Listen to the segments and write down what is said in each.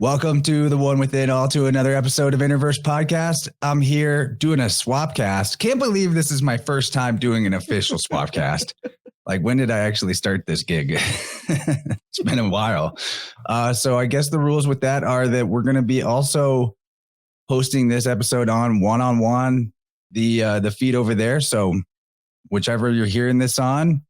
Welcome to the One Within All to another episode of InnerVerse Podcast. I'm here doing a swapcast. Can't believe this is my first time doing an official swapcast. Like, when did I actually start this gig? It's been a while. So I guess the rules with that are that we're going to be also hosting this episode on Juan Juan, the feed over there. So whichever you're hearing this on,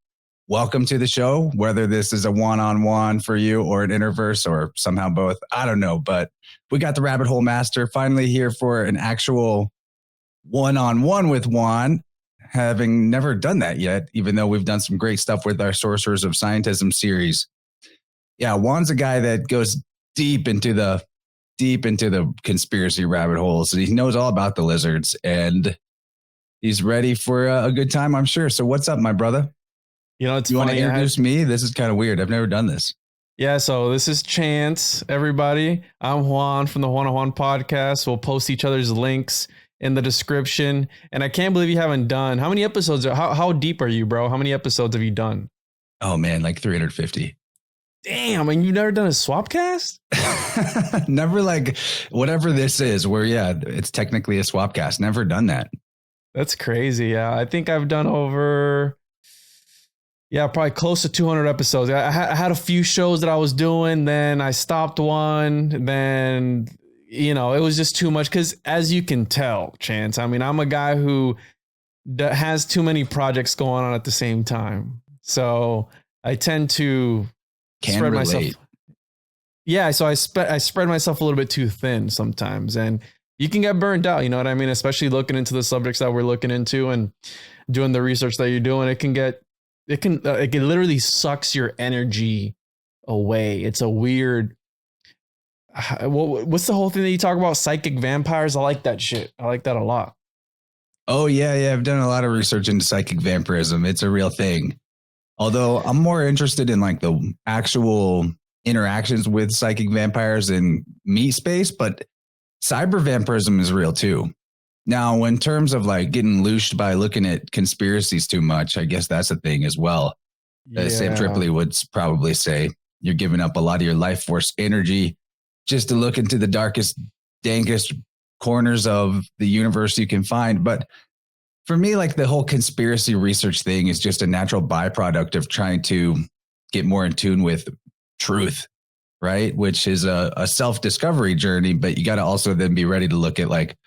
welcome to the show, whether this is a one-on-one for you or an InnerVerse or somehow both. I don't know, but we got the Rabbit Hole Master finally here for an actual one-on-one with Juan, having never done that yet, even though we've done some great stuff with our Sorcerers of Scientism series. Yeah, Juan's a guy that goes deep into the conspiracy rabbit holes. He knows all about the lizards, and he's ready for a good time, I'm sure. So what's up, my brother? You know, it's you funny. Want to introduce me? This is kind of weird. I've never done this. Yeah, so this is Chance, everybody. I'm Juan from the Juan On Juan podcast. We'll post each other's links in the description. And I can't believe you haven't done. How many episodes? How deep are you, bro? How many episodes have you done? Oh, man, like 350. Damn, and you've never done a swapcast? Never, like, whatever this is, where, yeah, it's technically a swapcast. Never done that. That's crazy. Yeah, I think I've done over... Yeah, probably close to 200 episodes. I had a few shows that I was doing, then I stopped one, then, you know, it was just too much. Because as you can tell, Chance, I mean, I'm a guy who has too many projects going on at the same time. So I tend to spread myself. Yeah, so I spread myself a little bit too thin sometimes. And you can get burned out, you know what I mean? Especially looking into the subjects that we're looking into and doing the research that you're doing. It literally sucks your energy away. It's a weird. What's the whole thing that you talk about? Psychic vampires. I like that shit. I like that a lot. Oh yeah. I've done a lot of research into psychic vampirism. It's a real thing. Although I'm more interested in like the actual interactions with psychic vampires in meat space, but cyber vampirism is real too. Now, in terms of like getting loosed by looking at conspiracies too much, I guess that's a thing as well. Yeah. Sam Tripoli would probably say you're giving up a lot of your life force energy just to look into the darkest, dankest corners of the universe you can find. But for me, like the whole conspiracy research thing is just a natural byproduct of trying to get more in tune with truth, right? Which is a self-discovery journey, but you got to also then be ready to look at like,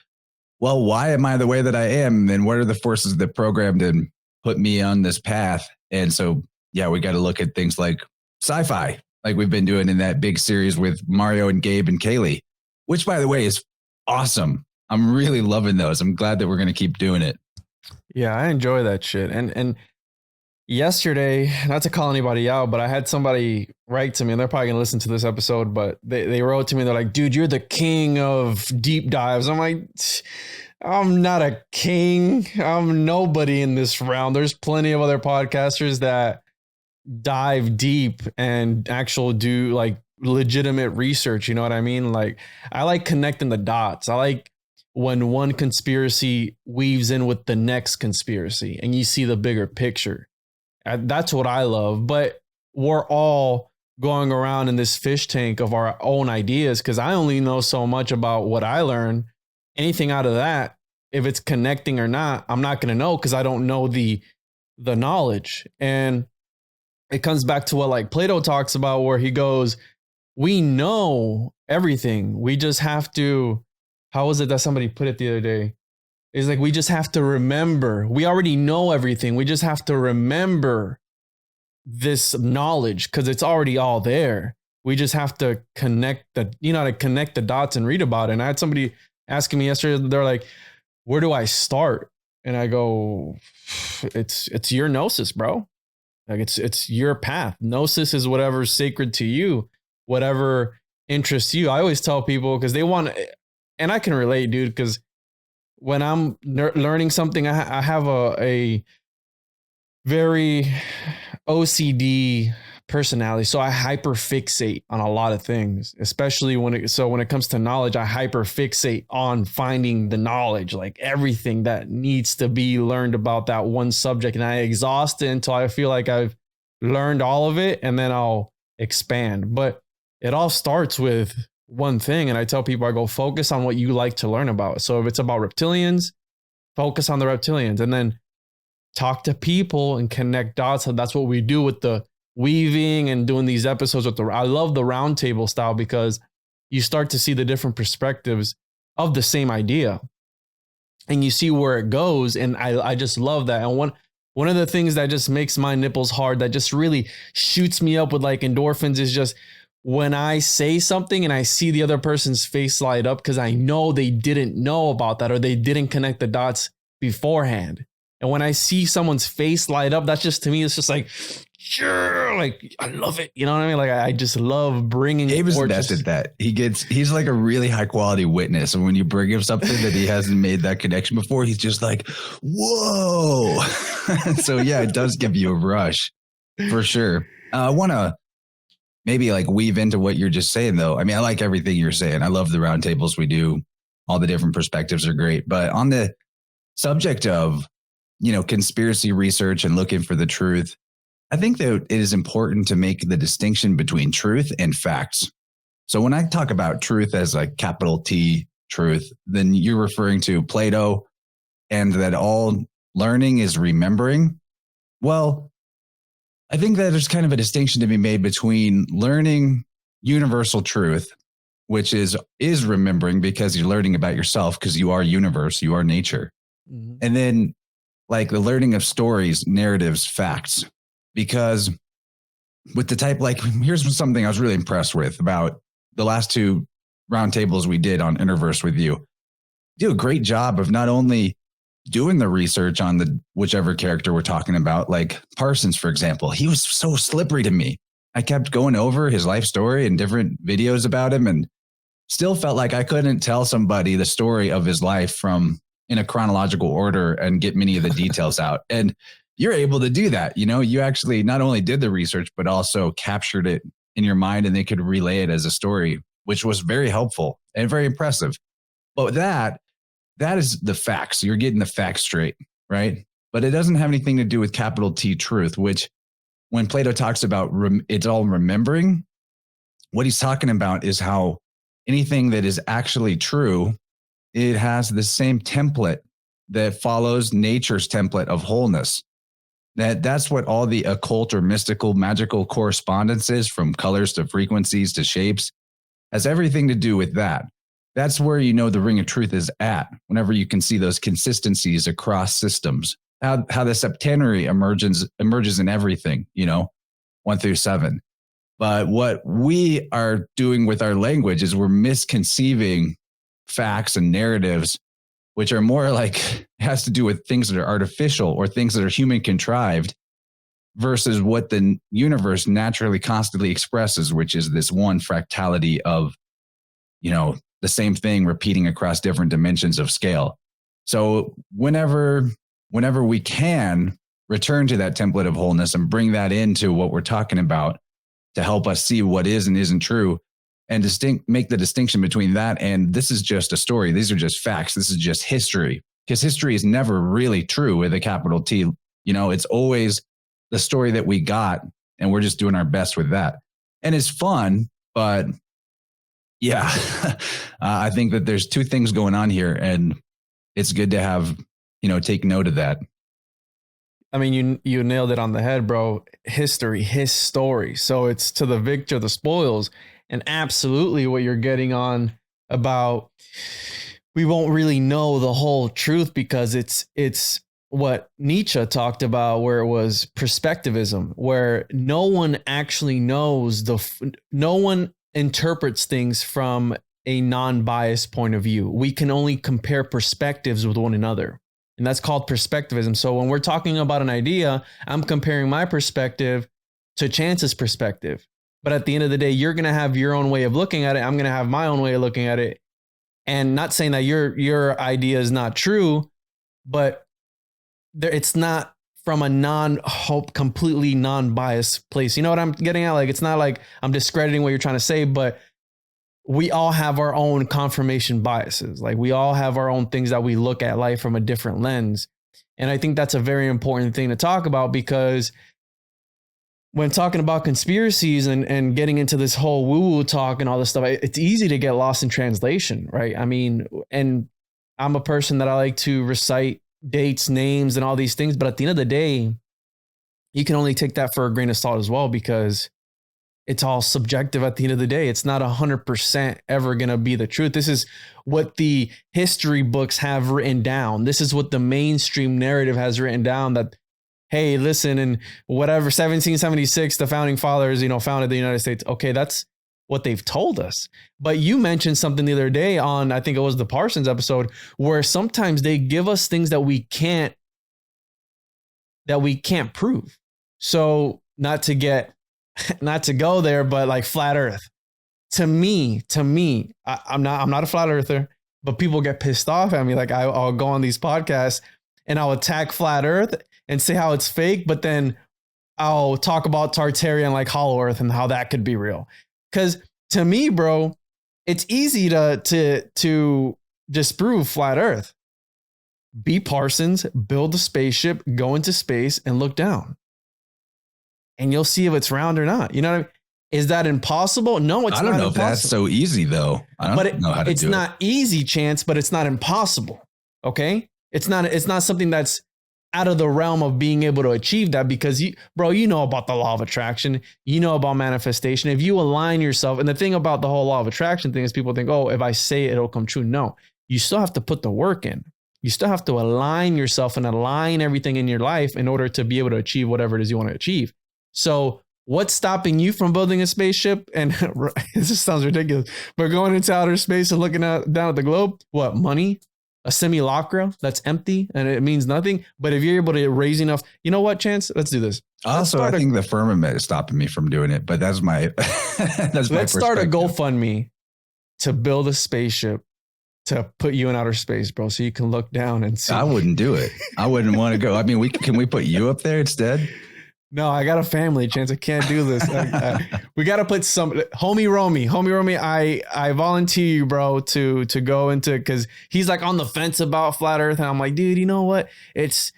well, why am I the way that I am? And what are the forces that programmed and put me on this path? And so, yeah, we got to look at things like sci-fi, like we've been doing in that big series with Mario and Gabe and Kaylee, which, by the way, is awesome. I'm really loving those. I'm glad that we're going to keep doing it. Yeah, I enjoy that shit. And yesterday, not to call anybody out, but I had somebody write to me, and they're probably going to listen to this episode, but they wrote to me. They're like, dude, you're the king of deep dives. I'm like, I'm not a king. I'm nobody in this realm. There's plenty of other podcasters that dive deep and actually do like legitimate research. You know what I mean? Like, I like connecting the dots. I like when one conspiracy weaves in with the next conspiracy and you see the bigger picture. That's what I love. But we're all going around in this fish tank of our own ideas because I only know so much about what I learn. Anything out of that, if it's connecting or not, I'm not going to know because I don't know the knowledge. And it comes back to what like Plato talks about, where he goes, we know everything. We just have to, how was it that somebody put it the other day? It's like, we just have to remember. We already know everything. We just have to remember this knowledge because it's already all there. We just have to connect the dots and read about it. And I had somebody asking me yesterday, they're like, where do I start? And I go, it's your gnosis, bro. Like it's your path. Gnosis is whatever's sacred to you, whatever interests you. I always tell people because they want, and I can relate, dude, because when I'm learning something, I have a very OCD personality. So I hyperfixate on a lot of things, especially when it comes to knowledge, I hyperfixate on finding the knowledge, like everything that needs to be learned about that one subject. And I exhaust it until I feel like I've learned all of it, and then I'll expand. But it all starts with one thing. And I tell people, I go, focus on what you like to learn about. So if it's about reptilians, focus on the reptilians, and then talk to people and connect dots. And that's what we do with the weaving and doing these episodes with I love the roundtable style, because you start to see the different perspectives of the same idea and you see where it goes. And I just love that. And one of the things that just makes my nipples hard, that just really shoots me up with like endorphins, is just when I say something and I see the other person's face light up, because I know they didn't know about that or they didn't connect the dots beforehand. And when I see someone's face light up, that's just, to me, it's just like, sure, like I love it. You know what I mean? Like I just love bringing. Abe is best at that. He's like a really high quality witness, and when you bring him something that he hasn't made that connection before, he's just like, whoa. So yeah, it does give you a rush for sure. I want to maybe like weave into what you're just saying though. I mean, I like everything you're saying. I love the roundtables we do. All the different perspectives are great. But on the subject of, conspiracy research and looking for the truth, I think that it is important to make the distinction between truth and facts. So when I talk about truth as like capital T truth, then you're referring to Plato and that all learning is remembering. Well, I think that there's kind of a distinction to be made between learning universal truth, which is remembering because you're learning about yourself because you are universe, you are nature. Mm-hmm. And then like the learning of stories, narratives, facts. Because with the type, like, here's something I was really impressed with about the last two roundtables we did on InnerVerse with you. You do a great job of not only doing the research on the whichever character we're talking about, like Parsons, for example. He was so slippery to me. I kept going over his life story and different videos about him and still felt like I couldn't tell somebody the story of his life from in a chronological order and get many of the details out. And you're able to do that. You actually not only did the research, but also captured it in your mind and they could relay it as a story, which was very helpful and very impressive. But that is the facts. You're getting the facts straight, right? But it doesn't have anything to do with capital T truth, which when Plato talks about it's all remembering, what he's talking about is how anything that is actually true, it has the same template that follows nature's template of wholeness. That's what all the occult or mystical, magical correspondence is, from colors to frequencies to shapes, has everything to do with that. That's where the ring of truth is at, whenever you can see those consistencies across systems. How the septenary emerges in everything, 1 through 7. But what we are doing with our language is we're misconceiving facts and narratives, which are more like has to do with things that are artificial or things that are human contrived versus what the universe naturally constantly expresses, which is this one fractality of, the same thing repeating across different dimensions of scale. So whenever we can return to that template of wholeness and bring that into what we're talking about to help us see what is and isn't true, and make the distinction between that and this is just a story. These are just facts. This is just history. Because history is never really true with a capital T. It's always the story that we got, and we're just doing our best with that. And it's fun, but yeah, I think that there's two things going on here, and it's good to have, take note of that. I mean, you nailed it on the head, bro. History, his story. So it's to the victor, the spoils. And absolutely what you're getting on about, we won't really know the whole truth because it's what Nietzsche talked about, where it was perspectivism, where no one actually knows no one interprets things from a non-biased point of view. We can only compare perspectives with one another. And that's called perspectivism. So when we're talking about an idea, I'm comparing my perspective to Chance's perspective. But at the end of the day, you're going to have your own way of looking at it. I'm going to have my own way of looking at it. And not saying that your idea is not true, but it's not from a completely non-biased place. You know what I'm getting at? Like, it's not like I'm discrediting what you're trying to say, but we all have our own confirmation biases. Like, we all have our own things that we look at life from a different lens. And I think that's a very important thing to talk about, because when talking about conspiracies and getting into this whole woo-woo talk and all this stuff, it's easy to get lost in translation, right? I mean, and I'm a person that I like to recite dates, names, and all these things. But at the end of the day, you can only take that for a grain of salt as well, because it's all subjective at the end of the day. It's not 100% ever going to be the truth. This is what the history books have written down. This is what the mainstream narrative has written down, that, hey, listen, in whatever, 1776, the founding fathers, founded the United States. Okay, that's what they've told us. But you mentioned something the other day on, I think it was the Parsons episode, where sometimes they give us things that we can't prove. So not to go there, but like flat earth, to me, I'm not a flat earther, but people get pissed off at me. Like I'll go on these podcasts and I'll attack flat earth and say how it's fake, but then I'll talk about Tartarian, like hollow earth, and how that could be real. Because to me, bro, it's easy to disprove flat earth. Be Parsons, build a spaceship, go into space, and look down, and you'll see if it's round or not. You know what I mean? Is that impossible? No, it's not. I don't know if that's so easy, though. I don't know how to do it. It's not easy, Chance, but it's not impossible. Okay, it's not something that's out of the realm of being able to achieve that, because you know about the law of attraction, you know about manifestation. If you align yourself, and the thing about the whole law of attraction thing is people think, oh, if I say it, it'll come true. No, you still have to put the work in. You still have to align yourself and align everything in your life in order to be able to achieve whatever it is you want to achieve. So what's stopping you from building a spaceship? And this just sounds ridiculous, but going into outer space and looking down at the globe, what, money? A simulacra that's empty and it means nothing. But if you're able to raise enough, you know what, Chance? Let's do this. Also, I think the firmament is stopping me from doing it, but that's my let's start a GoFundMe to build a spaceship to put you in outer space, bro, so you can look down and see. I wouldn't do it. I wouldn't want to go. I mean, can we put you up there instead? No, I got a family, Chance. I can't do this. We got to put some homie Romy. I volunteer you, bro, to go into, because he's like on the fence about flat earth. And I'm like, dude, you know what? So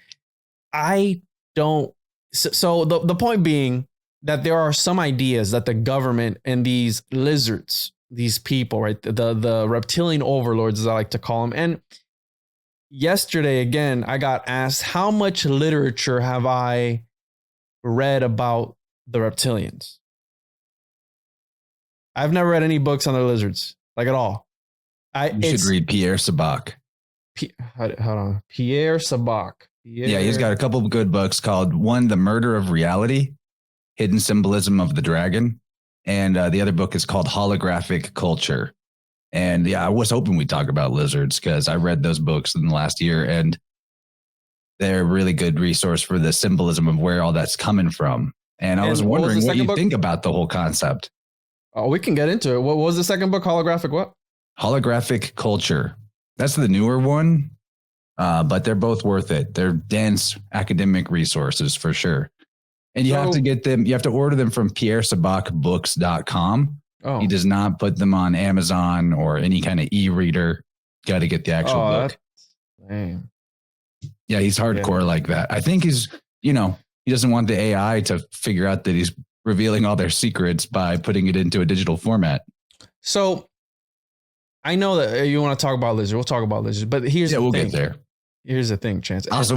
the point being that there are some ideas that the government and these lizards, these people, right? The reptilian overlords, as I like to call them. And yesterday, again, I got asked, how much literature have I read about the reptilians? I've never read any books on the lizards, like at all. You should read Pierre Sabak. Hold on. Pierre Sabak. Yeah, he's got a couple of good books called one, The Murder of Reality, Hidden Symbolism of the Dragon. And the other book is called Holographic Culture. And yeah, I was hoping we'd talk about lizards because I read those books in the last year, and they're a really good resource for the symbolism of where all that's coming from. And I was wondering what you think about the whole concept. Oh, we can get into it. What was the second book? Holographic what? Holographic Culture. That's the newer one, but they're both worth it. They're dense academic resources for sure. And you have to get them. You have to order them from pierresabakbooks.com. Oh. He does not put them on Amazon or any kind of e-reader. Got to get the actual book. Lame. Yeah, he's hardcore like that. I think he doesn't want the AI to figure out that he's revealing all their secrets by putting it into a digital format. So I know that you want to talk about lizards. We'll talk about lizards, but here's the thing. We'll get there. Here's the thing, Chance. I also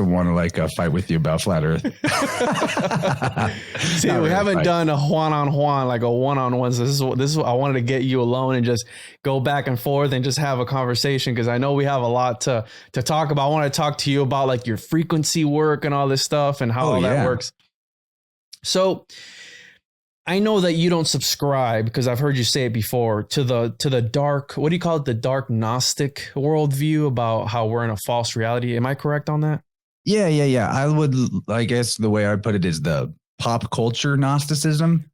want to like fight with you about flat Earth. See, we haven't done a Juan On Juan, like a one-on-one. So this is I wanted to get you alone and just go back and forth and just have a conversation, because I know we have a lot to talk about. I want to talk to you about like your frequency work and all this stuff and how that works. So I know that you don't subscribe, because I've heard you say it before, to the dark, what do you call it? The dark Gnostic worldview about how we're in a false reality. Am I correct on that? Yeah. I guess the way I put it is the pop culture Gnosticism.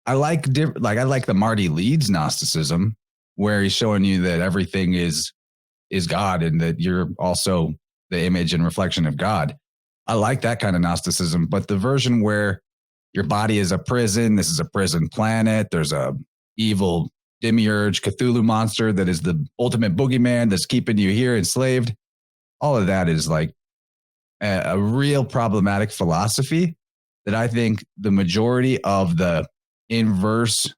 I like the Marty Leeds Gnosticism, where he's showing you that everything is God and that you're also the image and reflection of God. I like that kind of Gnosticism, but the version where your body is a prison. This is a prison planet. There's a evil Demiurge Cthulhu monster that is the ultimate boogeyman that's keeping you here enslaved. All of that is like a real problematic philosophy. that I think the majority of the inverse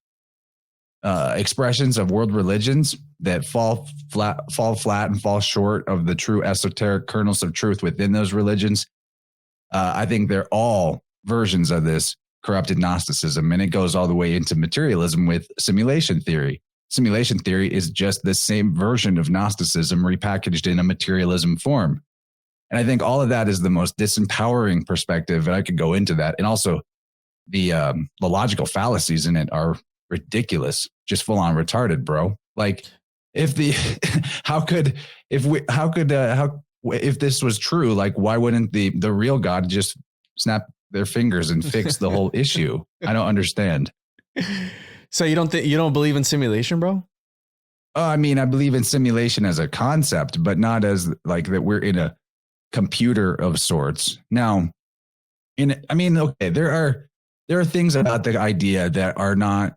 expressions of world religions that fall flat and fall short of the true esoteric kernels of truth within those religions, I think they're all versions of this corrupted Gnosticism, and it goes all the way into materialism with simulation theory. Simulation theory is just the same version of Gnosticism repackaged in a materialism form. And I think all of that is the most disempowering perspective, and I could go into that. And also the logical fallacies in it are ridiculous, just full on retarded, bro. Like if this was true, like why wouldn't the real God just snap their fingers and fix the whole issue? I don't understand. So you don't believe in simulation, bro? I mean, I believe in simulation as a concept, but not as like that we're in a computer of sorts. Now, okay, there are things about the idea that are not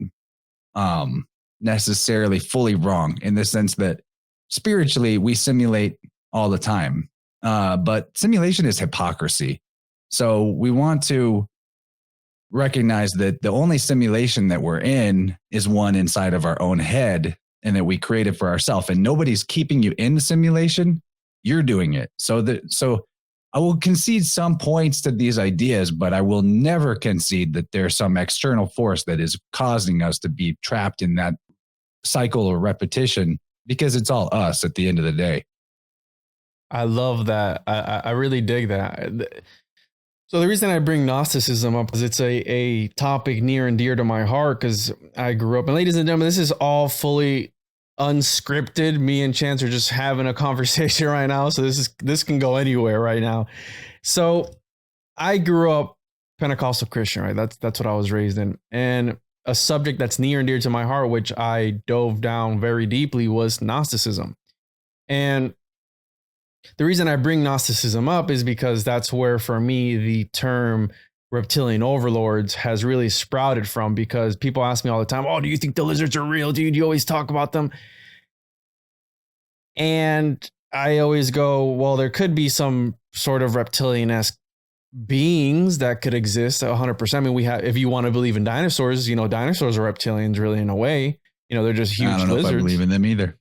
necessarily fully wrong in the sense that spiritually we simulate all the time. But simulation is hypocrisy. So we want to recognize that the only simulation that we're in is one inside of our own head, and that we create it for ourselves, and nobody's keeping you in the simulation. You're doing it. So I will concede some points to these ideas, but I will never concede that there's some external force that is causing us to be trapped in that cycle or repetition, because it's all us at the end of the day. I love that. I really dig that. So the reason I bring Gnosticism up is it's a topic near and dear to my heart, because I grew up, and ladies and gentlemen, this is all fully unscripted. Me and Chance are just having a conversation right now. So this can go anywhere right now. So I grew up Pentecostal Christian, right? That's what I was raised in. And a subject that's near and dear to my heart, which I dove down very deeply, was Gnosticism. And the reason I bring Gnosticism up is because that's where, for me, the term reptilian overlords has really sprouted from, because people ask me all the time, oh, do you think the lizards are real, dude? You always talk about them. And I always go, well, there could be some sort of reptilian-esque beings that could exist 100%. I mean, if you want to believe in dinosaurs, dinosaurs are reptilians really in a way. They're just huge lizards. I don't know if I believe in them either.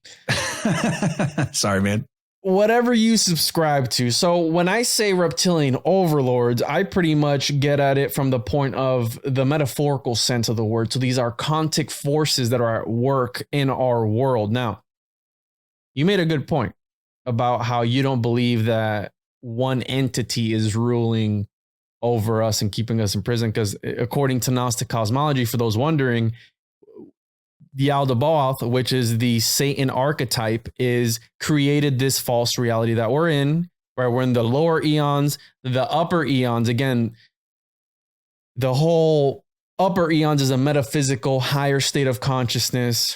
Sorry, man. Whatever you subscribe to. So when I say reptilian overlords, I pretty much get at it from the point of the metaphorical sense of the word. So these are archontic forces that are at work in our world. Now, you made a good point about how you don't believe that one entity is ruling over us and keeping us in prison, because according to Gnostic cosmology, for those wondering, the Aldebaoth, which is the Satan archetype, is created this false reality that we're in, where we're in the lower eons, the upper eons. Again, the whole upper eons is a metaphysical higher state of consciousness,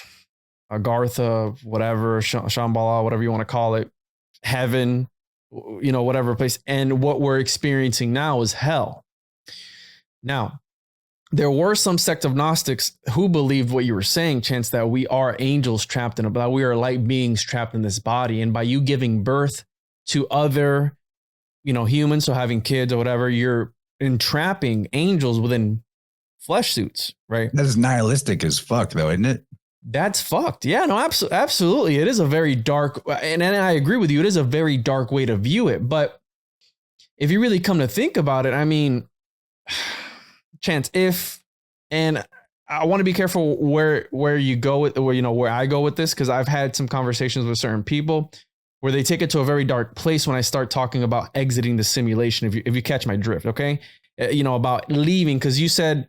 Agartha, whatever, Shambhala, whatever you want to call it, heaven, whatever place. And what we're experiencing now is hell. Now, there were some sect of Gnostics who believed what you were saying, Chance, that we are angels trapped in that we are light beings trapped in this body. And by you giving birth to other, humans, so having kids or whatever, you're entrapping angels within flesh suits, right? That is nihilistic as fuck, though, isn't it? That's fucked. Yeah, no, absolutely. It is a very dark, and I agree with you. It is a very dark way to view it. But if you really come to think about it, I mean, Chance, and I want to be careful where you go with, where I go with this, because I've had some conversations with certain people where they take it to a very dark place when I start talking about exiting the simulation. If you catch my drift, okay, about leaving, because you said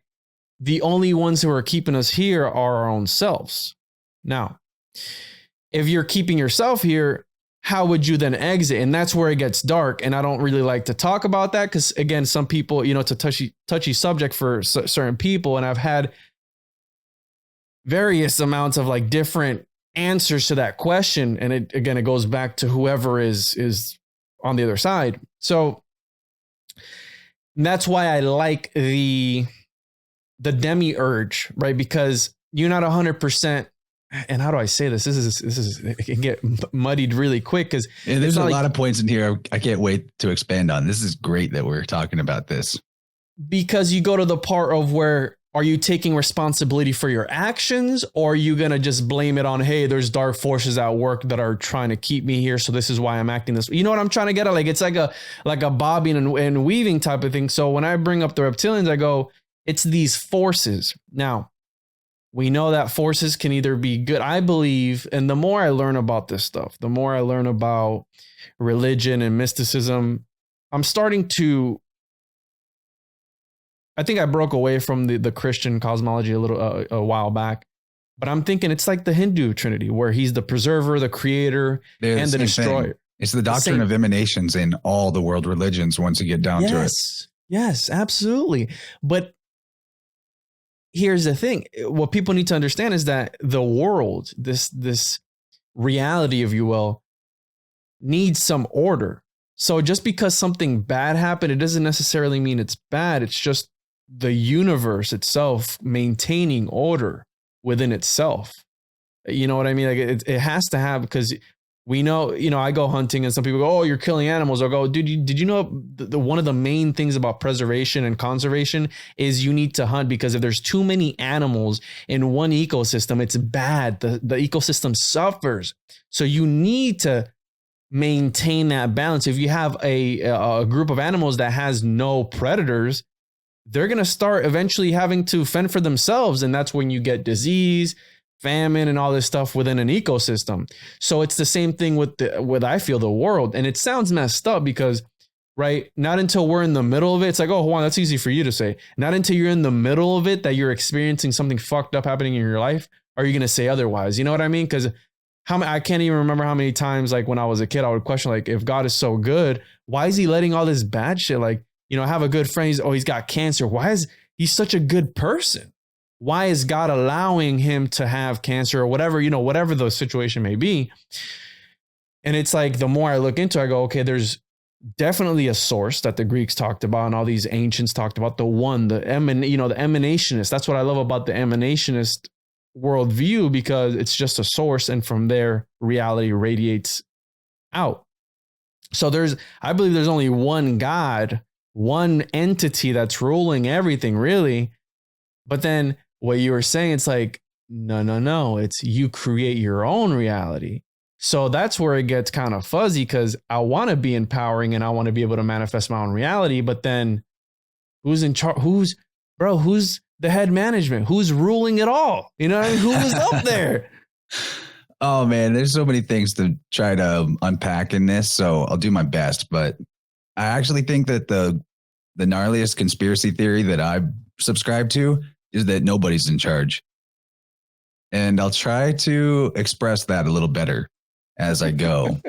the only ones who are keeping us here are our own selves. Now, if you're keeping yourself here, how would you then exit? And that's where it gets dark. And I don't really like to talk about that because, again, some people, it's a touchy subject for certain people. And I've had various amounts of like different answers to that question. And it goes back to whoever is on the other side. So that's why I like the Demiurge, right? Because you're not 100%. And how do I say this? This is it can get muddied really quick because there's a lot of points in here I can't wait to expand on. This is great that we're talking about this. because you go to the part of where, are you taking responsibility for your actions, or are you going to just blame it on, hey, there's dark forces at work that are trying to keep me here, so this is why I'm acting this way? You know what I'm trying to get at? Like, it's like a bobbing and weaving type of thing. So when I bring up the reptilians, I go, it's these forces. Now, we know that forces can either be good. I believe, and the more I learn about this stuff, the more I learn about religion and mysticism, I'm starting to, I think I broke away from the Christian cosmology a while back, but I'm thinking it's like the Hindu Trinity, where he's the preserver, the creator, and the destroyer. Thing. It's the doctrine of emanations in all the world religions once you get down to it. Yes, absolutely. But here's the thing. What people need to understand is that the world, this reality, if you will, needs some order. So just because something bad happened, it doesn't necessarily mean it's bad. It's just the universe itself maintaining order within itself. You know what I mean? Like it has to have, because we know, I go hunting and some people go, oh, you're killing animals. I'll go, dude, did you know one of the main things about preservation and conservation is you need to hunt, because if there's too many animals in one ecosystem, it's bad. The ecosystem suffers. So you need to maintain that balance. If you have a group of animals that has no predators, they're going to start eventually having to fend for themselves. And that's when you get disease, famine, and all this stuff within an ecosystem. So it's the same thing with I feel the world. And it sounds messed up because, right, not until we're in the middle of it, it's like, oh, Juan, that's easy for you to say. Not until you're in the middle of it, that you're experiencing something fucked up happening in your life, are you going to say otherwise? You know what I mean? Because I can't even remember how many times, like when I was a kid, I would question, like, if God is so good, why is he letting all this bad shit? Like, I have a good friend. He's got cancer. Why is he such a good person? Why is God allowing him to have cancer or whatever, whatever the situation may be? And it's like, the more I look into it, I go, okay, there's definitely a source that the Greeks talked about and all these ancients talked about, the emanationist. That's what I love about the emanationist worldview, because it's just a source, and from there reality radiates out. So I believe there's only one God, one entity that's ruling everything, really. But then what you were saying, it's like, no, it's you create your own reality. So that's where it gets kind of fuzzy, because I want to be empowering and I want to be able to manifest my own reality. But then who's in charge? Who's the head management? Who's ruling it all? You know what I mean? Who was up there? Oh man, there's so many things to try to unpack in this. So I'll do my best, but I actually think that the gnarliest conspiracy theory that I subscribe to is that nobody's in charge. And I'll try to express that a little better as I go.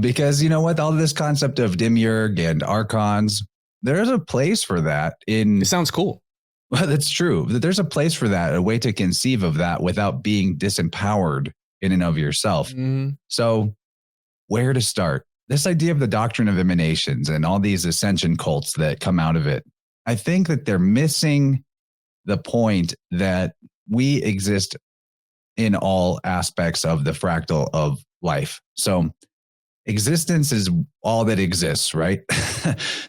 Because you know what? All this concept of Demiurge and Archons, there's a place for that It sounds cool. Well, that's true. There's a place for that, a way to conceive of that without being disempowered in and of yourself. Mm-hmm. So where to start? This idea of the doctrine of emanations and all these ascension cults that come out of it, I think that they're missing the point that we exist in all aspects of the fractal of life. So existence is all that exists, right?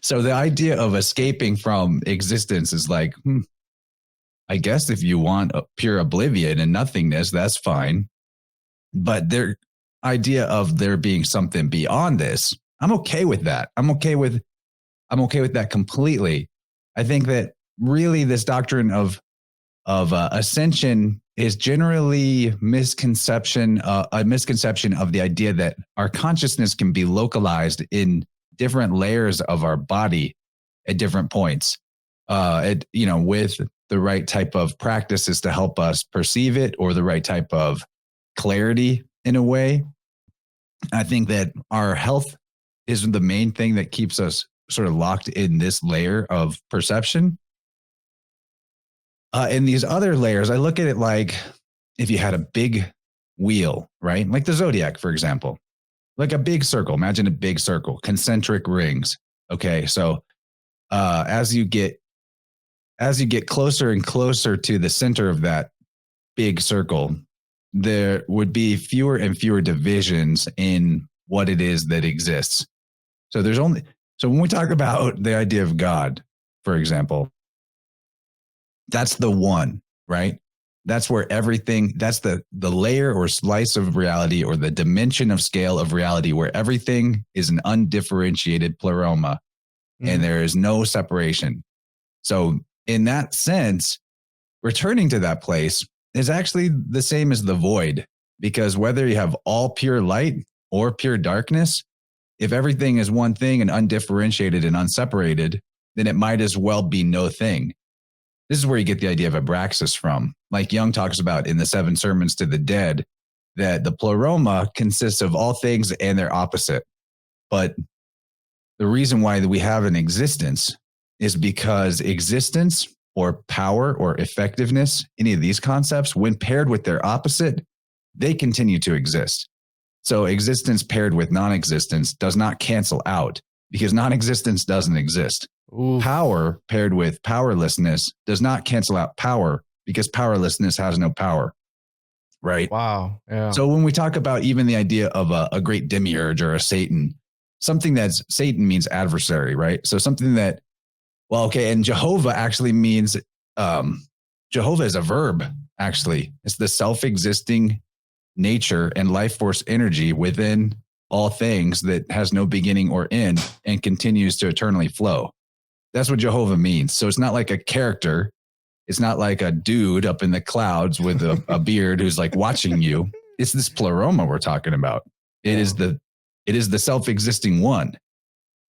So the idea of escaping from existence is like, I guess if you want a pure oblivion and nothingness, that's fine. But their idea of there being something beyond this, I'm okay with that. I'm okay with that completely. I think that really this doctrine of ascension is generally a misconception of the idea that our consciousness can be localized in different layers of our body at different points. With the right type of practices to help us perceive it, or the right type of clarity in a way. I think that our health is the main thing that keeps us sort of locked in this layer of perception. In these other layers, I look at it like if you had a big wheel, right? Like the zodiac, for example, like a big circle. Imagine a big circle, concentric rings. Okay, so as you get closer and closer to the center of that big circle, there would be fewer and fewer divisions in what it is that exists. So there's only So when we talk about the idea of God, for example, that's the one, right? That's where everything, that's the layer or slice of reality or the dimension of scale of reality where everything is an undifferentiated pleroma and there is no separation. So in that sense, returning to that place is actually the same as the void, because whether you have all pure light or pure darkness, if everything is one thing and undifferentiated and unseparated, then it might as well be no thing. This is where you get the idea of abraxas from. Like Jung talks about in the 7 Sermons to the Dead, that the pleroma consists of all things and their opposite. But the reason why we have an existence is because existence or power or effectiveness, any of these concepts, when paired with their opposite, they continue to exist. So existence paired with non-existence does not cancel out because non-existence doesn't exist. Ooh. Power paired with powerlessness does not cancel out power because powerlessness has no power, right? Wow. Yeah. So when we talk about even the idea of a great demiurge or a Satan, something that's Satan means adversary, right? So something that, well, okay, and Jehovah actually means, Jehovah is a verb, actually. It's the self-existing nature and life force energy within all things that has no beginning or end and continues to eternally flow. That's what Jehovah means. So it's not like a character. It's not like a dude up in the clouds with a beard who's like watching you. It's this pleroma we're talking about. It is the self-existing one.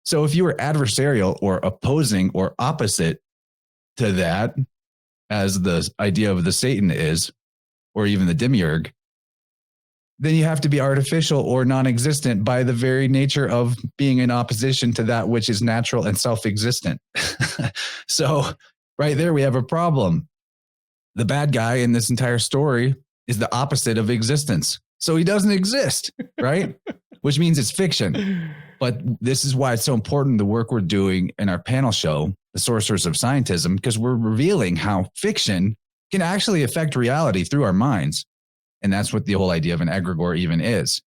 So if you were adversarial or opposing or opposite to that, as the idea of the Satan is, or even the demiurge, then you have to be artificial or non-existent by the very nature of being in opposition to that which is natural and self-existent. So right there, we have a problem. The bad guy in this entire story is the opposite of existence. So he doesn't exist, right? Which means it's fiction. But this is why it's so important, the work we're doing in our panel show, The Sorcerers of Scientism, because we're revealing how fiction can actually affect reality through our minds. And that's what the whole idea of an egregore even is.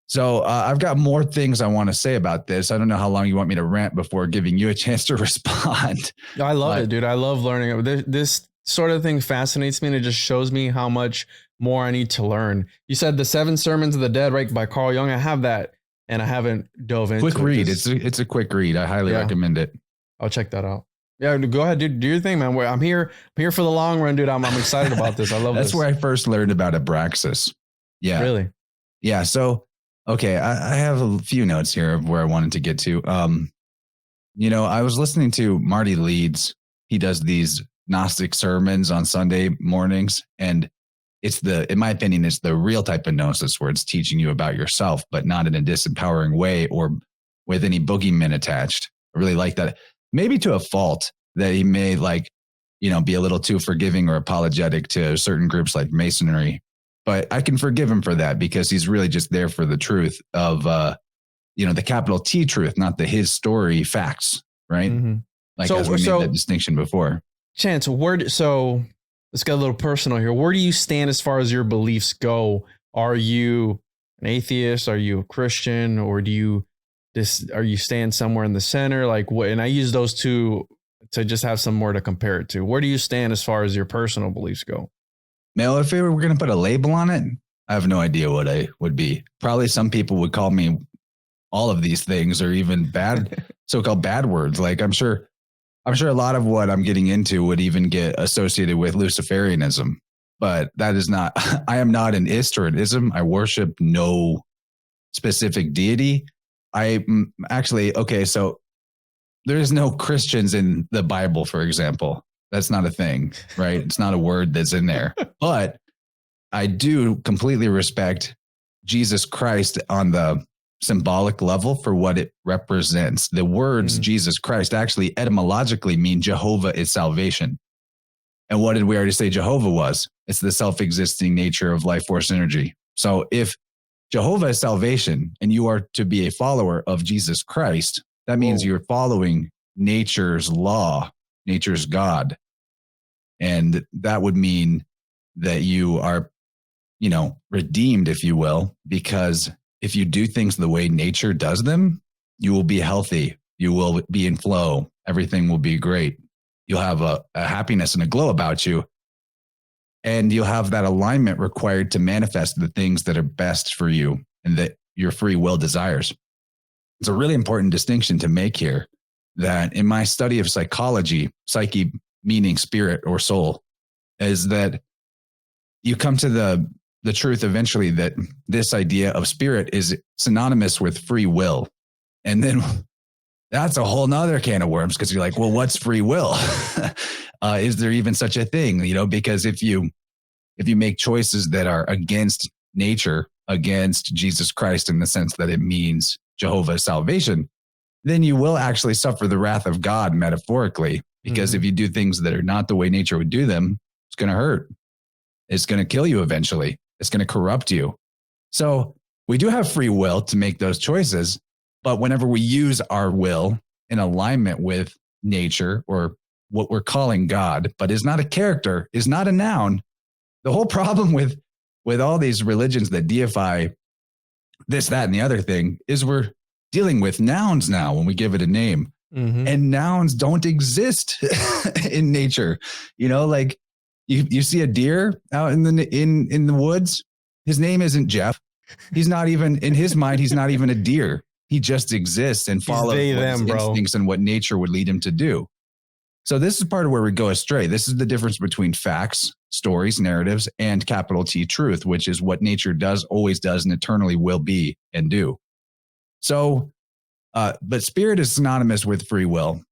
So I've got more things I want to say about this. I don't know how long you want me to rant before giving you a chance to respond. I love it, dude. I love learning. This sort of thing fascinates me, and it just shows me how much more I need to learn. You said the 7 Sermons of the Dead, right, by Carl Jung. I have that, and I haven't dove into it. Quick read. It's a quick read. I highly recommend it. I'll check that out. Yeah, go ahead, dude. Do your thing, man. I'm here for the long run, dude. I'm excited about this. I love this. That's where I first learned about abraxas. Yeah. Really? Yeah. So, okay, I have a few notes here of where I wanted to get to. I was listening to Marty Leeds. He does these Gnostic sermons on Sunday mornings, and in my opinion, it's the real type of gnosis where it's teaching you about yourself, but not in a disempowering way or with any boogeymen attached. I really like that. Maybe to a fault that he may be a little too forgiving or apologetic to certain groups like Masonry. But I can forgive him for that because he's really just there for the truth of, the capital T truth, not the his story facts, right? Mm-hmm. As we made that distinction before. Chance, so let's get a little personal here. Where do you stand as far as your beliefs go? Are you an atheist? Are you a Christian? Or are you staying somewhere in the center? Like what? And I use those two to just have some more to compare it to. Where do you stand as far as your personal beliefs go? Now, if we were going to put a label on it, I have no idea what I would be. Probably some people would call me all of these things or even bad, so-called bad words. Like I'm sure a lot of what I'm getting into would even get associated with Luciferianism, but that is not, I am not an ist or an ism. I worship no specific deity. I'm actually, okay, so there is no Christians in the Bible, for example. That's not a thing, right? It's not a word that's in there. But I do completely respect Jesus Christ on the symbolic level for what it represents. The words Jesus Christ actually etymologically mean Jehovah is salvation. And what did we already say Jehovah was? It's the self-existing nature of life force energy. So if Jehovah is salvation, and you are to be a follower of Jesus Christ, that means you're following nature's law, nature's God. And that would mean that you are, redeemed, if you will, because if you do things the way nature does them, you will be healthy You will be in flow. Everything will be great. You'll have a happiness and a glow about you. And you'll have that alignment required to manifest the things that are best for you and that your free will desires. It's a really important distinction to make here, that in my study of psychology, psyche meaning spirit or soul, is that you come to the truth eventually that this idea of spirit is synonymous with free will. And then that's a whole nother can of worms, because you're like, well, what's free will? Is there even such a thing? Because if you make choices that are against nature, against Jesus Christ in the sense that it means Jehovah's salvation, then you will actually suffer the wrath of God metaphorically. Because if you do things that are not the way nature would do them, it's going to hurt. It's going to kill you eventually. It's going to corrupt you. So we do have free will to make those choices. But whenever we use our will in alignment with nature, or what we're calling God, but is not a character, is not a noun, the whole problem with all these religions that deify this, that, and the other thing is we're dealing with nouns now when we give it a name. And nouns don't exist in nature. Like you see a deer out in the woods. His name isn't Jeff. He's not even, in his mind, he's not even a deer. He just exists and follows his instincts and what nature would lead him to do. So this is part of where we go astray. This is the difference between facts, stories, narratives, and capital T truth, which is what nature does, always does, and eternally will be and do. So, but spirit is synonymous with free will.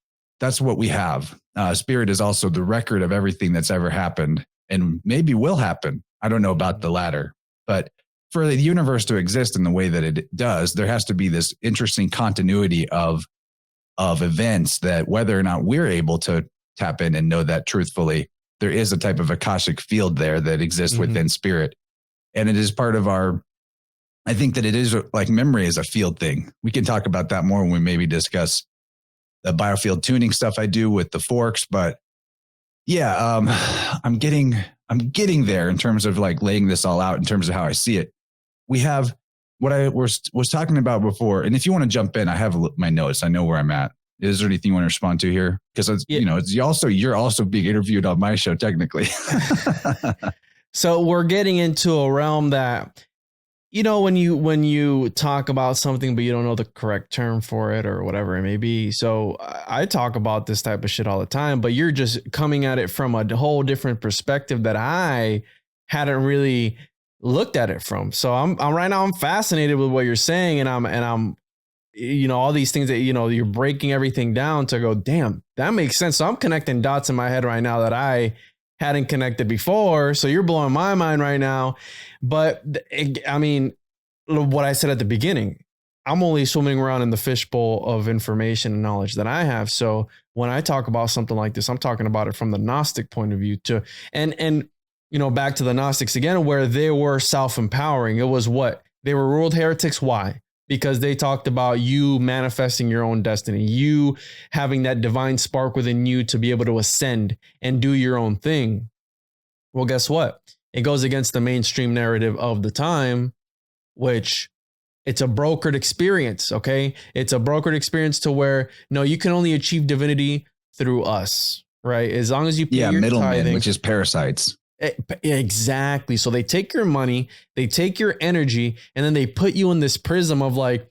That's what we have. Spirit is also the record of everything that's ever happened and maybe will happen. I don't know about the latter, but for the universe to exist in the way that it does, there has to be this interesting continuity of events that, whether or not we're able to tap in and know that truthfully, there is a type of Akashic field there that exists within spirit. And it is part of I think that it is like memory is a field thing. We can talk about that more when we maybe discuss the biofield tuning stuff I do with the forks. But yeah, I'm getting there in terms of like laying this all out in terms of how I see it. We have what I was talking about before. And if you want to jump in, I have my notes. I know where I'm at. Is there anything you want to respond to here? Because you're also being interviewed on my show technically. So we're getting into a realm that, when you talk about something, but you don't know the correct term for it or whatever it may be. So I talk about this type of shit all the time, but you're just coming at it from a whole different perspective that I hadn't really looked at it from. So I'm right now, I'm fascinated with what you're saying. And I'm, all these things that, you're breaking everything down to go, damn, that makes sense. So I'm connecting dots in my head right now that I hadn't connected before. So you're blowing my mind right now. But I mean, what I said at the beginning, I'm only swimming around in the fishbowl of information and knowledge that I have. So when I talk about something like this, I'm talking about it from the Gnostic point of view too. And back to the Gnostics again, where they were self-empowering. It was what? They were ruled heretics. Why? Because they talked about you manifesting your own destiny, you having that divine spark within you to be able to ascend and do your own thing. Well, guess what? It goes against the mainstream narrative of the time, which it's a brokered experience. Okay. It's a brokered experience to where, no, you can only achieve divinity through us, right? As long as you pay your middlemen, tithing, which is parasites. Exactly. So they take your money, they take your energy, and then they put you in this prism of like,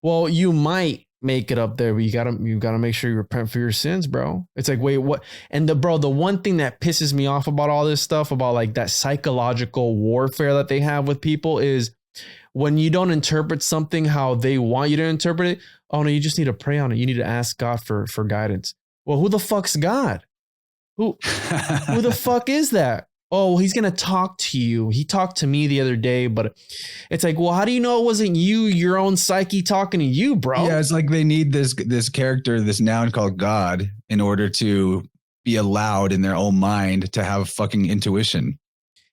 well, you might make it up there, but you gotta make sure you repent for your sins, bro. It's like, wait, what? And the one thing that pisses me off about all this stuff, about like that psychological warfare that they have with people, is when you don't interpret something how they want you to interpret it. Oh no, you just need to pray on it. You need to ask God for guidance. Well, who the fuck's God? Who the fuck is that? Oh, well, he's going to talk to you. He talked to me the other day, but it's like, well, how do you know it wasn't you, your own psyche talking to you, bro? Yeah, it's like they need this character, this noun called God, in order to be allowed in their own mind to have fucking intuition.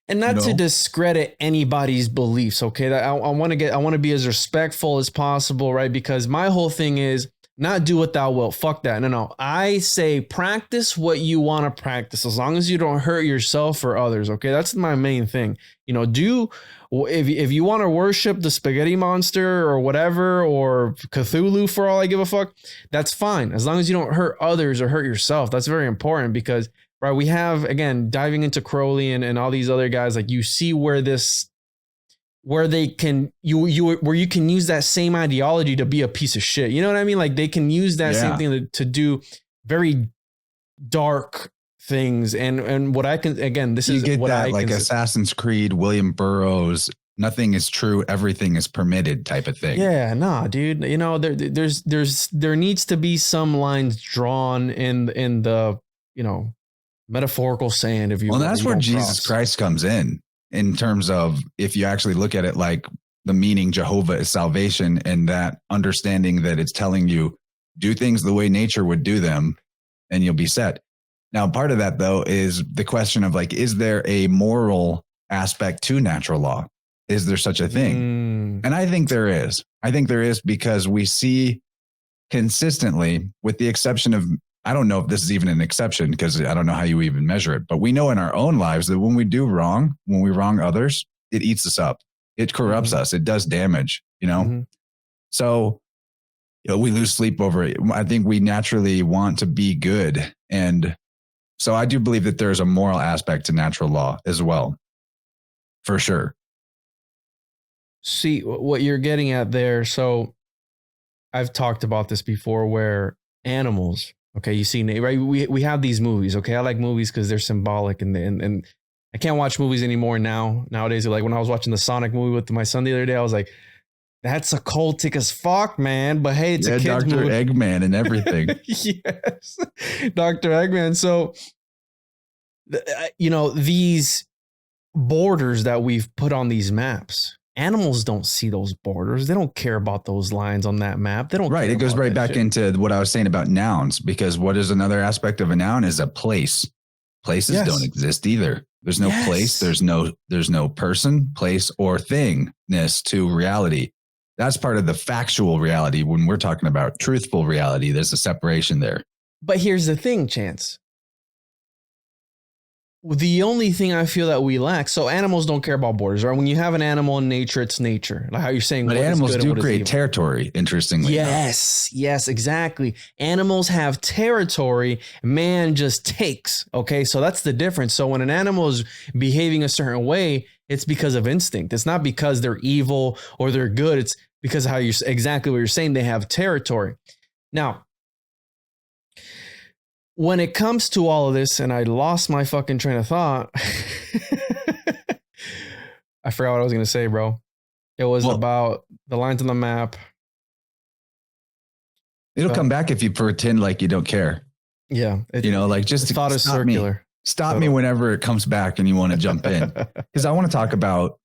And not to discredit anybody's beliefs, okay? I want to be as respectful as possible, right? Because my whole thing is, not do what thou wilt. Fuck that. No. I say practice what you want to practice as long as you don't hurt yourself or others. Okay. That's my main thing. You know, if you want to worship the spaghetti monster or whatever, or Cthulhu for all I give a fuck, that's fine. As long as you don't hurt others or hurt yourself. That's very important because, right, we have, again, diving into Crowley and all these other guys, like you see where they can where you can use that same ideology to be a piece of shit. You know what I mean? Like they can use that same thing to do very dark things. And what I can, again, this is what I like Assassin's Creed, William Burroughs, nothing is true, everything is permitted type of thing. Yeah, nah, dude. You know, there needs to be some lines drawn in the, you know, metaphorical sand, if you will. Well, that's where Jesus Christ comes in terms of, if you actually look at it, like the meaning Jehovah is salvation, and that understanding that it's telling you do things the way nature would do them and you'll be set. Now, part of that though is the question of like, is there a moral aspect to natural law? Is there such a thing? And I think there is. I think there is, because we see consistently, with the exception of, I don't know if this is even an exception because I don't know how you even measure it, but we know in our own lives that when we do wrong, when we wrong others, it eats us up. It corrupts us. It does damage, you know? So, you know, we lose sleep over it. I think we naturally want to be good. And so I do believe that there's a moral aspect to natural law as well, for sure. See what you're getting at there. So I've talked about this before, where animals, okay, you see, right? We have these movies. Okay, I like movies because they're symbolic, and I can't watch movies anymore nowadays. Like when I was watching the Sonic movie with my son the other day, I was like, that's occultic as fuck, man. But hey, it's a kid's Dr. movie. Eggman and everything. Yes, Dr. Eggman. So, you know, these borders that we've put on these maps, animals don't see those borders. They don't care about those lines on that map. They don't. Right. It goes right back into what I was saying about nouns, because what is another aspect of a noun is a place. Places don't exist either. There's no place. There's no person, place, or thingness to reality. That's part of the factual reality. When we're talking about truthful reality, there's a separation there. But here's the thing, Chance. The only thing I feel that we lack, so animals don't care about borders, right? When you have an animal in nature, it's nature. Like how you're saying, but animals do create territory, interestingly. Yes, exactly. Animals have territory, man just takes. Okay, so that's the difference. So when an animal is behaving a certain way, it's because of instinct. It's not because they're evil or they're good. It's because of how you're exactly what you're saying. They have territory. Now, when it comes to all of this, and I lost my fucking train of thought. I forgot what I was going to say, bro. It was about the lines on the map. It'll come back if you pretend like you don't care. Yeah. Like just thought is circular. Stop me whenever it comes back and you want to jump in. Because I want to talk about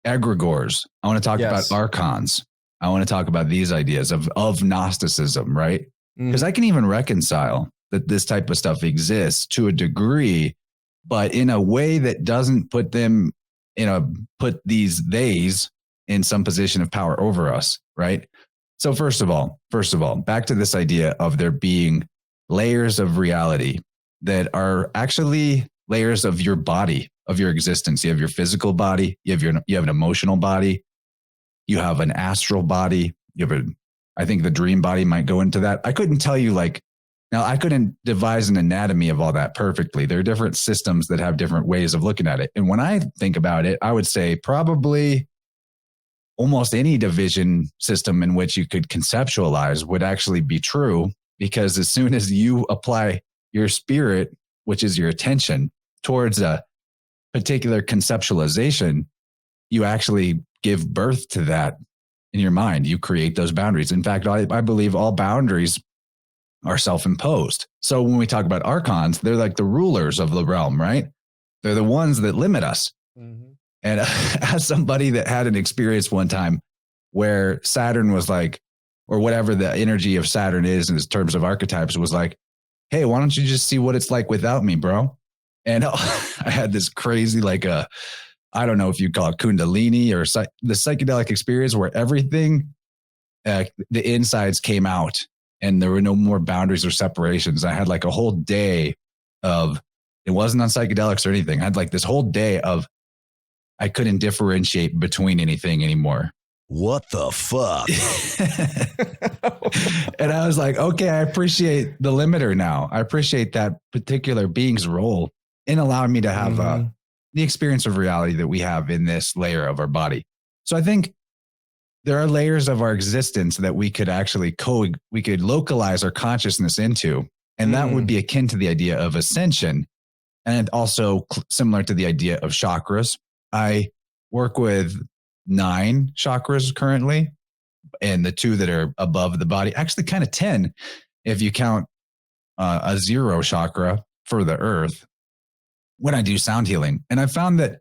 egregores. I want to talk about archons. I want to talk about these ideas of Gnosticism, right? Because I can even reconcile that this type of stuff exists to a degree, but in a way that doesn't put them put these theys in some position of power over us, right? So first of all, back to this idea of there being layers of reality that are actually layers of your body, of your existence. You have your physical body, you have an emotional body, you have an astral body, I think the dream body might go into that. I couldn't tell you now I couldn't devise an anatomy of all that perfectly. There are different systems that have different ways of looking at it. And when I think about it, I would say probably almost any division system in which you could conceptualize would actually be true, because as soon as you apply your spirit, which is your attention, towards a particular conceptualization, you actually give birth to that in your mind. You create those boundaries. In fact, I believe all boundaries are self-imposed. So when we talk about archons, they're like the rulers of the realm, right? They're the ones that limit us. Mm-hmm. And as somebody that had an experience one time where Saturn was like, or whatever the energy of Saturn is in terms of archetypes, was like, hey, why don't you just see what it's like without me, bro? And I had this crazy, I don't know if you call it Kundalini or the psychedelic experience where everything, the insides came out and there were no more boundaries or separations. I had like a whole day of, it wasn't on psychedelics or anything. I had like this whole day of, I couldn't differentiate between anything anymore. What the fuck? And I was like, okay, I appreciate the limiter now. I appreciate that particular being's role in allowing me to have the experience of reality that we have in this layer of our body. So I think there are layers of our existence that we could actually we could localize our consciousness into. And that would be akin to the idea of ascension, and also similar to the idea of chakras. I work with 9 chakras currently, and the 2 that are above the body, actually kind of 10 if you count a 0 chakra for the earth when I do sound healing. And I found that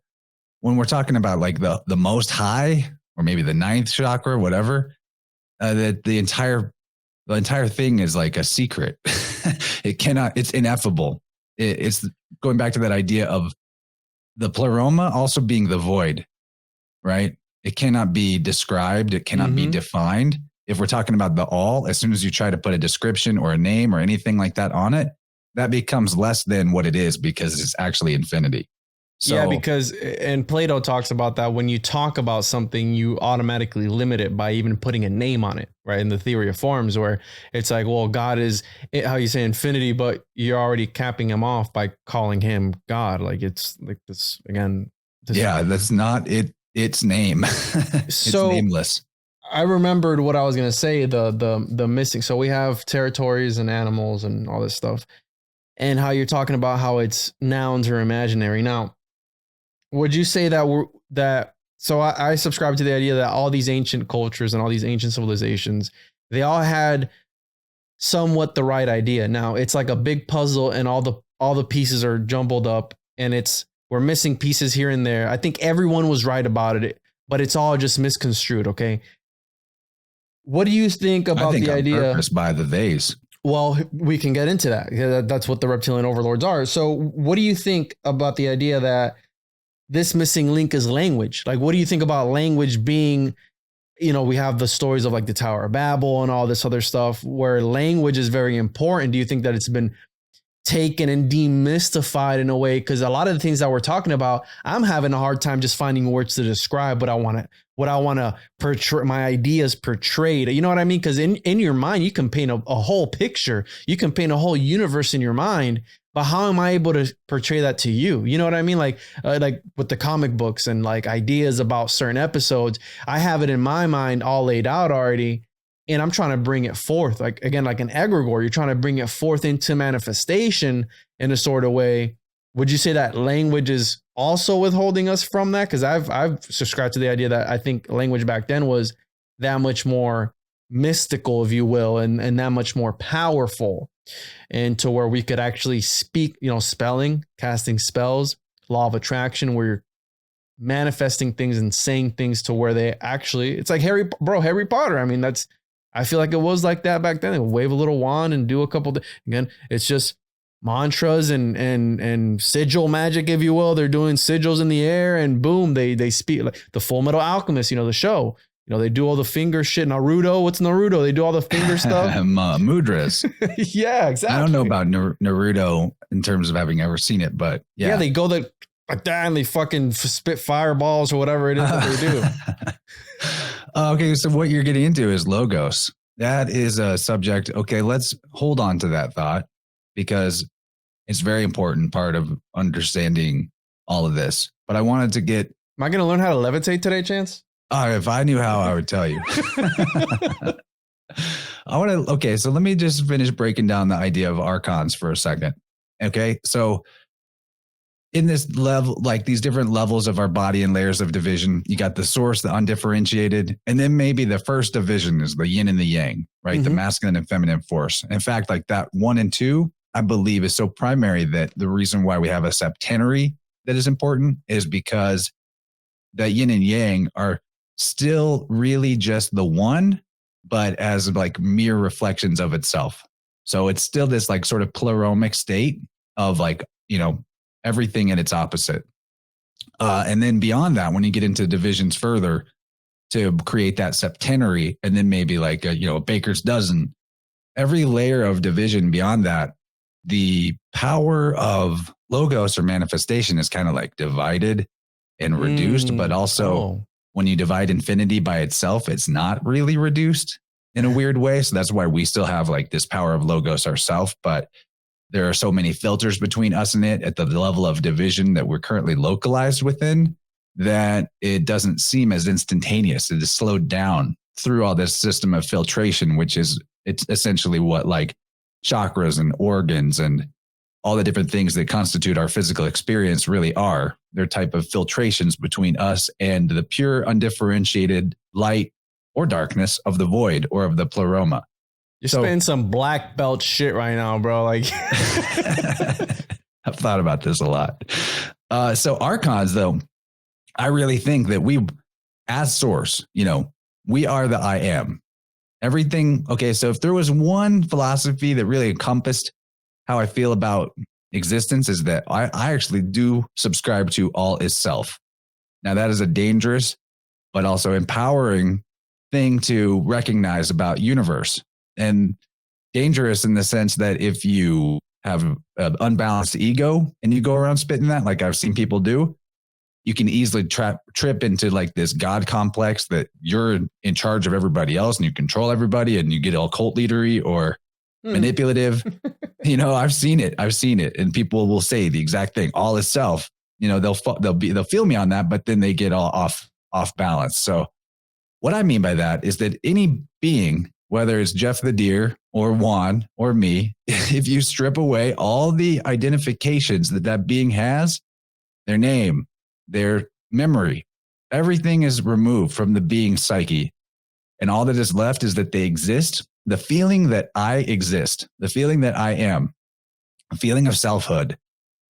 when we're talking about like the most high, or maybe the 9th chakra, whatever, that the entire thing is like a secret. It's ineffable. It's going back to that idea of the pleroma also being the void, right? It cannot be described. It cannot be defined. If we're talking about the all, as soon as you try to put a description or a name or anything like that on it, that becomes less than what it is, because it's actually infinity. So, yeah, because, and Plato talks about that, when you talk about something, you automatically limit it by even putting a name on it, right? In the theory of forms, where it's like, well, God is, how you say infinity, but you're already capping him off by calling him God. Like, it's like this, again. That's not its name. It's nameless. I remembered what I was going to say, the missing. So we have territories and animals and all this stuff, and how you're talking about how it's nouns or imaginary. Now, would you say that so I subscribe to the idea that all these ancient cultures and all these ancient civilizations, they all had somewhat the right idea. Now it's like a big puzzle, and all the pieces are jumbled up, and we're missing pieces here and there. I think everyone was right about it, but it's all just misconstrued. Okay. What do you think about the idea by the vase? Well, we can get into that, because that's what the reptilian overlords are. So what do you think about the idea that this missing link is language? Like, what do you think about language being, we have the stories of like the Tower of Babel and all this other stuff where language is very important. Do you think that it's been taken and demystified in a way? Because a lot of the things that we're talking about, I'm having a hard time just finding words to describe what I want to portray, my ideas portrayed. You know what I mean? Because in your mind, you can paint a whole picture. You can paint a whole universe in your mind. But how am I able to portray that to you? You know what I mean? Like with the comic books and like ideas about certain episodes, I have it in my mind all laid out already, and I'm trying to bring it forth. Like, again, like an egregore, you're trying to bring it forth into manifestation in a sort of way. Would you say that language is also withholding us from that? Because I've subscribed to the idea that I think language back then was that much more mystical, if you will, and that much more powerful, and to where we could actually speak, spelling, casting spells, law of attraction, where you're manifesting things and saying things to where they actually, it's like Harry Potter. I mean, I feel like it was like that back then. They would wave a little wand and do a couple. Again, it's just mantras and sigil magic, if you will. They're doing sigils in the air, and boom, they speak. Like the Full Metal Alchemist, the show. They do all the finger shit. Naruto, what's Naruto? They do all the finger stuff. Mudras. Yeah, exactly. I don't know about Naruto in terms of having ever seen it, but yeah. Yeah, they go like that, and they fucking spit fireballs or whatever it is that they do. Okay, so what you're getting into is logos. That is a subject. Okay, let's hold on to that thought, because it's a very important part of understanding all of this. But I wanted to get... Am I going to learn how to levitate today, Chance? If I knew how, I would tell you. Okay, so let me just finish breaking down the idea of archons for a second. Okay, so in this level, like these different levels of our body and layers of division, you got the source, the undifferentiated, and then maybe the first division is the yin and the yang, right? Mm-hmm. The masculine and feminine force. In fact, like that 1 and 2, I believe is so primary that the reason why we have a septenary that is important is because the yin and yang are still really just the one, but as like mere reflections of itself. So it's still this like sort of pleromic state of like, everything in its opposite. And then beyond that, when you get into divisions further to create that septenary, and then maybe like a baker's dozen, every layer of division beyond that, the power of logos or manifestation is kind of like divided and reduced, but also when you divide infinity by itself, it's not really reduced in a weird way. So that's why we still have like this power of logos ourselves, but there are so many filters between us and it at the level of division that we're currently localized within that it doesn't seem as instantaneous. It is slowed down through all this system of filtration, which is it's essentially what like chakras and organs and all the different things that constitute our physical experience really are. They're type of filtrations between us and the pure, undifferentiated light or darkness of the void or of the pleroma. You're spitting some black belt shit right now, bro. Like, I've thought about this a lot. So Archons, though, I really think that we, as source, we are the I am. Everything. Okay, so if there was one philosophy that really encompassed how I feel about existence, is that I actually do subscribe to all is self. Now, that is a dangerous but also empowering thing to recognize about universe. And dangerous in the sense that if you have an unbalanced ego and you go around spitting that, like I've seen people do, you can easily trip into like this God complex that you're in charge of everybody else and you control everybody and you get all cult leadery or manipulative. I've seen it. And people will say the exact thing, all is self. They'll feel me on that, but then they get all off balance. So what I mean by that is that any being, whether it's Jeff the Deer or Juan or me, if you strip away all the identifications that being has, their name, their memory, everything is removed from the being's psyche. And all that is left is that they exist. The feeling that I exist, the feeling that I am, a feeling of selfhood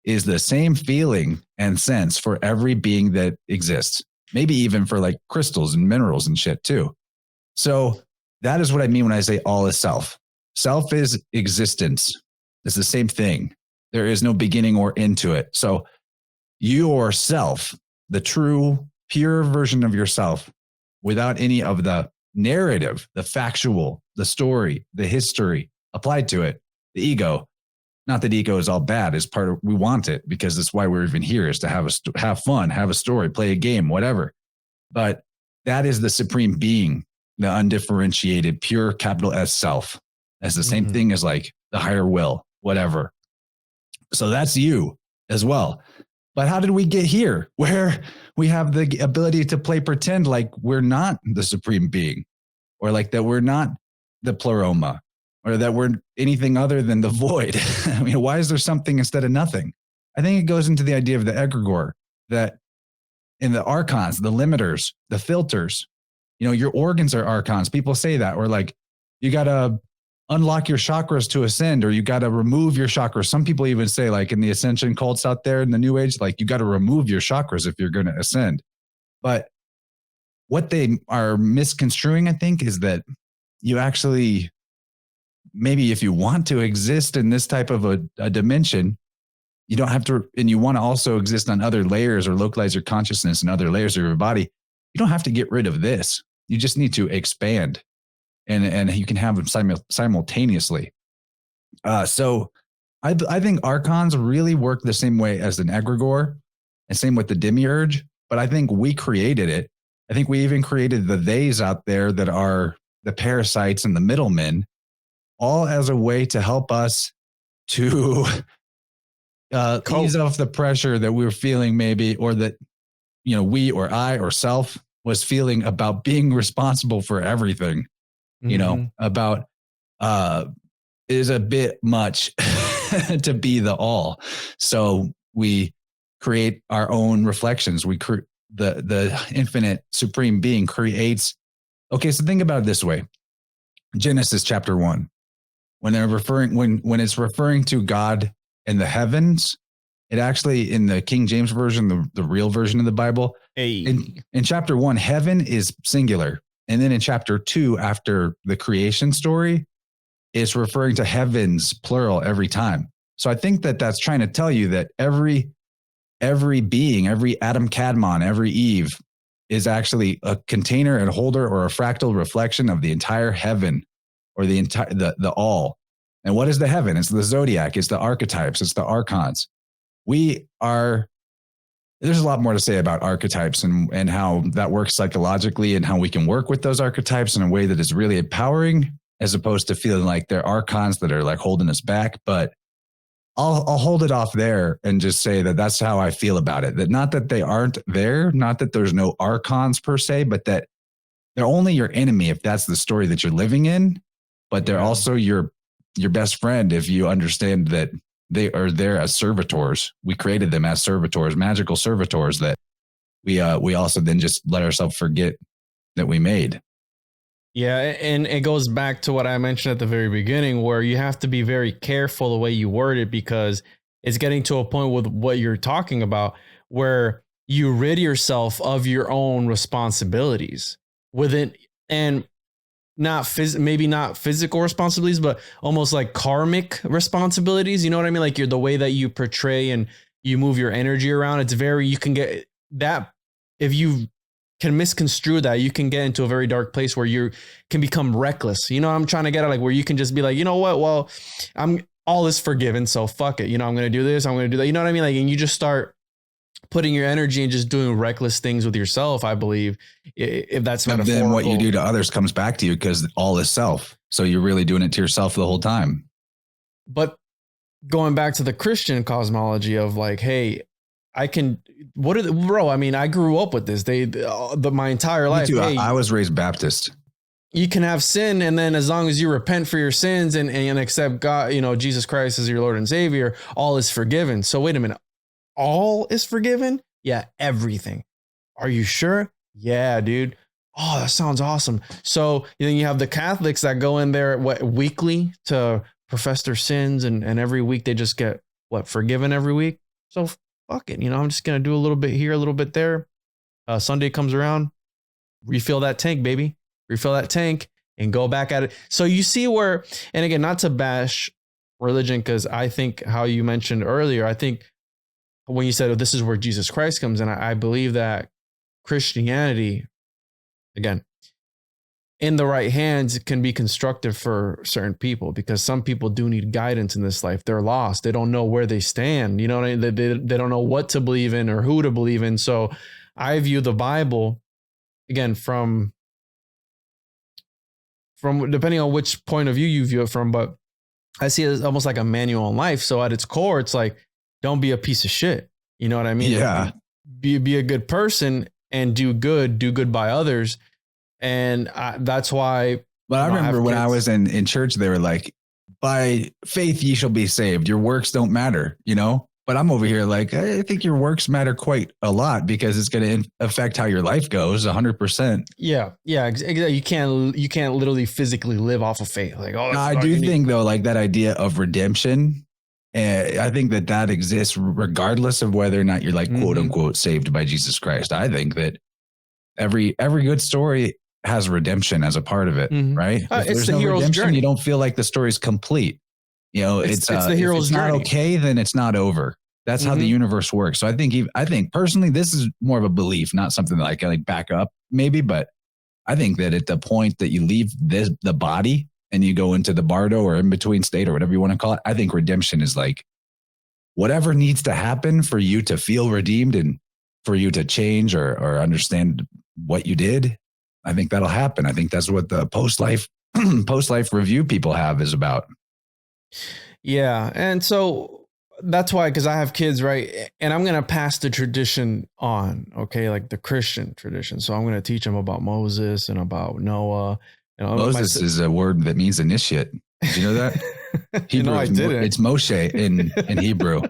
is the same feeling and sense for every being that exists. Maybe even for like crystals and minerals and shit too. So that is what I mean when I say all is self. Self is existence. It's the same thing. There is no beginning or end to it. So yourself, the true, pure version of yourself, without any of the narrative, the factual, the story, the history applied to it, the ego. Not that ego is all bad. It's part of, we want it because that's why we're even here, is to have fun, have a story, play a game, whatever. But that is the supreme being, the undifferentiated, pure capital S self. That's the same thing as like the higher will, whatever. So that's you as well. But how did we get here where we have the ability to play pretend like we're not the supreme being, or like that we're not the pleroma, or that we're anything other than the void? I mean, why is there something instead of nothing? I think it goes into the idea of the egregore, that in the archons, the limiters, the filters, your organs are archons. People say that, or like you got to unlock your chakras to ascend, or you got to remove your chakras. Some people even say, like in the ascension cults out there in the new age, like you got to remove your chakras if you're going to ascend. But what they are misconstruing, I think, is that you actually, maybe if you want to exist in this type of a dimension, you don't have to, and you want to also exist on other layers or localize your consciousness in other layers of your body, you don't have to get rid of this. You just need to expand, and you can have them simultaneously. So I think archons really work the same way as an egregore, and same with the Demiurge, but I think we created it. I think we even created the theys out there that are the parasites and the middlemen, all as a way to help us to ease off the pressure that we were feeling, maybe, or that, we or I or self was feeling about being responsible for everything, about is a bit much to be the all. So we create our own reflections. We create the infinite supreme being creates. Okay, so think about it this way. Genesis chapter 1, when it's referring to God in the heavens, it actually, in the King James version, the real version of the Bible, in chapter 1, heaven is singular. And then in chapter 2, after the creation story, it's referring to heavens, plural, every time. So I think that that's trying to tell you that every being, every Adam Kadmon, every Eve is actually a container and holder or a fractal reflection of the entire heaven or the entire, the all. And what is the heaven? It's the zodiac. It's the archetypes. It's the archons. There's a lot more to say about archetypes and how that works psychologically and how we can work with those archetypes in a way that is really empowering, as opposed to feeling like they're archons that are like holding us back. But I'll hold it off there and just say that that's how I feel about it. That not that they aren't there, not that there's no archons per se, but that they're only your enemy if that's the story that you're living in. But they're also your best friend if you understand that they are there as servitors. We created them as servitors, magical servitors that we also then just let ourselves forget that we made. Yeah, and it goes back to what I mentioned at the very beginning, where you have to be very careful the way you word it, because it's getting to a point with what you're talking about where you rid yourself of your own responsibilities within, and maybe not physical responsibilities, but almost like karmic responsibilities. You know what I mean? Like the way that you portray and you move your energy around. You can get that if you can misconstrue that, you can get into a very dark place where you can become reckless. You know what I'm trying to get at? Like where you can just be like, you know what? Well, all is forgiven, so fuck it. You know, I'm going to do this. I'm going to do that. You know what I mean? Like, and you just start putting your energy and just doing reckless things with yourself, I believe, if that's metaphorical. Then what you do to others comes back to you, because all is self. So you're really doing it to yourself the whole time. But going back to the Christian cosmology of like, hey, I mean, I grew up with this. My entire life. Me too. Hey, I was raised Baptist. You can have sin, and then as long as you repent for your sins and accept God, Jesus Christ as your Lord and Savior, all is forgiven. So wait a minute. All is forgiven? Yeah, everything. Are you sure? Yeah, dude. Oh, that sounds awesome. So then you have the Catholics that go in there weekly to profess their sins, and every week they just get forgiven every week. So fuck it. I'm just gonna do a little bit here, a little bit there. Sunday comes around, refill that tank, baby. Refill that tank and go back at it. So you see where, and again, not to bash religion, because I think how you mentioned earlier, I think when you said, this is where Jesus Christ comes in, I believe that Christianity, again, in the right hands, it can be constructive for certain people, because some people do need guidance in this life. They're lost. They don't know where they stand. You know what I mean? They don't know what to believe in or who to believe in. So I view the Bible, again, from depending on which point of view you view it from, but I see it as almost like a manual on life. So at its core, it's like, don't be a piece of shit. You know what I mean? Yeah. Be a good person and do good by others. And that's why. But I remember when I was in church, they were like, by faith, ye shall be saved. Your works don't matter, But I'm over here like, I think your works matter quite a lot, because it's going to affect how your life goes 100%. Yeah. Exactly. You can't literally physically live off of faith. Like, I do think though, like that idea of redemption, I think that exists regardless of whether or not you're like quote unquote saved by Jesus Christ. I think that every good story has redemption as a part of it, right? If it's the hero's journey. You don't feel like the story's complete. It's the hero's journey. If it's not okay, then it's not over. That's how the universe works. So I think personally, this is more of a belief, not something that I can like back up maybe, but I think that at the point that you leave the body and you go into the bardo or in between state or whatever you want to call it, I think redemption is like whatever needs to happen for you to feel redeemed and for you to change or understand what you did. I think that'll happen. I think that's what the post-life review people have is about. Yeah. And so that's why, because I have kids, right? And I'm going to pass the tradition on, okay? Like the Christian tradition. So I'm going to teach them about Moses and about Noah. Moses is a word that means initiate. Did you know that? Hebrew, I didn't. It's Moshe in Hebrew.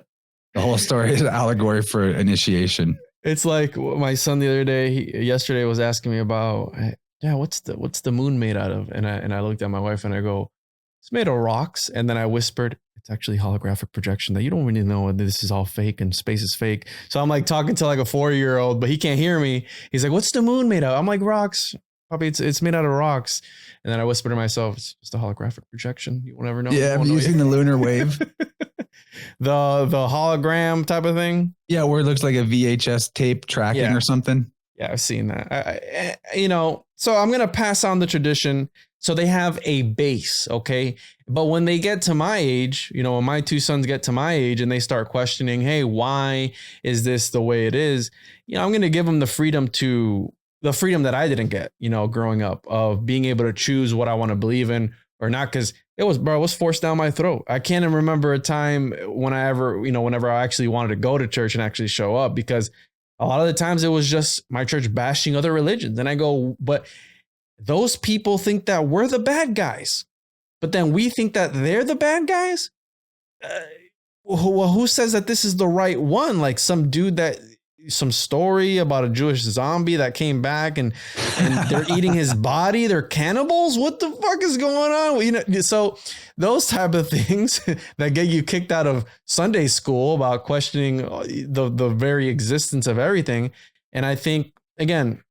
The whole story is an allegory for initiation. It's like my son the other day, yesterday was asking me about, yeah, what's the moon made out of? And I looked at my wife and I go, it's made of rocks. And then I whispered, it's actually holographic projection, that you don't really know this is all fake and space is fake. So I'm like talking to like a 4-year-old, but he can't hear me. He's like, what's the moon made out of? I'm like, rocks. Probably it's made out of rocks. And then I whispered to myself, it's just a holographic projection. You will never know. Yeah, I'm using the lunar wave. the hologram type of thing. Yeah, where it looks like a VHS tape tracking or something. Yeah, I've seen that. So I'm going to pass on the tradition. So they have a base, okay? But when they get to my age, you know, when my two sons get to my age and they start questioning, hey, why is this the way it is? You know, I'm going to give them the freedom that I didn't get, you know, growing up, of being able to choose what I want to believe in or not, because it was forced down my throat. I can't even remember a time whenever I actually wanted to go to church and actually show up, because a lot of the times it was just my church bashing other religions. And I go, but those people think that we're the bad guys, but then we think that they're the bad guys. Who says that this is the right one? Like some story about a Jewish zombie that came back and they're eating his body. They're cannibals. What the fuck is going on? You know, so those type of things that get you kicked out of Sunday school about questioning the very existence of everything. And I think, again,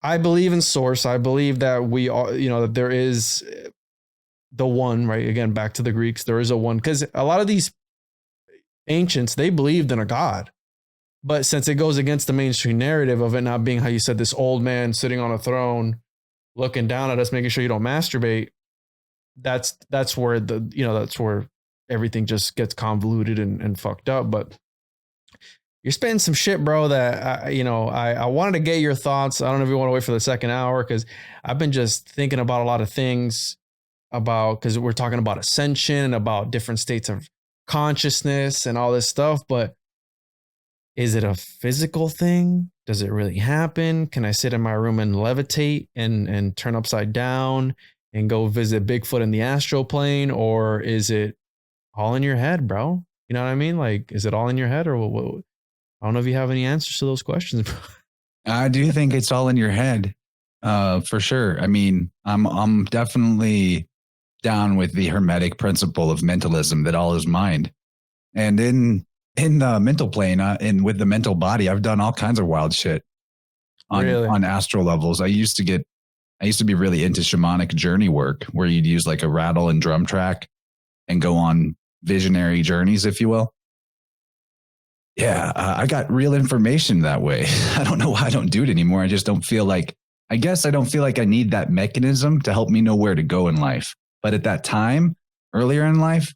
I believe in source. I believe that we are, you know, that there is the one, right? Again, back to the Greeks, there is a one, because a lot of these ancients, they believed in a God, but since it goes against the mainstream narrative of it not being, how you said, this old man sitting on a throne, looking down at us, making sure you don't masturbate. That's where that's where everything just gets convoluted and fucked up. But you're spitting some shit, bro, that I wanted to get your thoughts. I don't know if you want to wait for the second hour, because I've been just thinking about a lot of things because we're talking about ascension and about different states of consciousness and all this stuff. But is it a physical thing? Does it really happen? Can I sit in my room and levitate and turn upside down and go visit Bigfoot in the astral plane? Or is it all in your head, bro? You know what I mean? Like, is it all in your head, or what? I don't know if you have any answers to those questions. I do think it's all in your head, for sure. I mean, I'm definitely down with the Hermetic principle of mentalism, that all is mind. And in the mental plane, and with the mental body, I've done all kinds of wild shit on astral levels. I used to be really into shamanic journey work, where you'd use like a rattle and drum track and go on visionary journeys, if you will. Yeah, I got real information that way. I don't know why I don't do it anymore. I don't feel like I need that mechanism to help me know where to go in life. But at that time, earlier in life,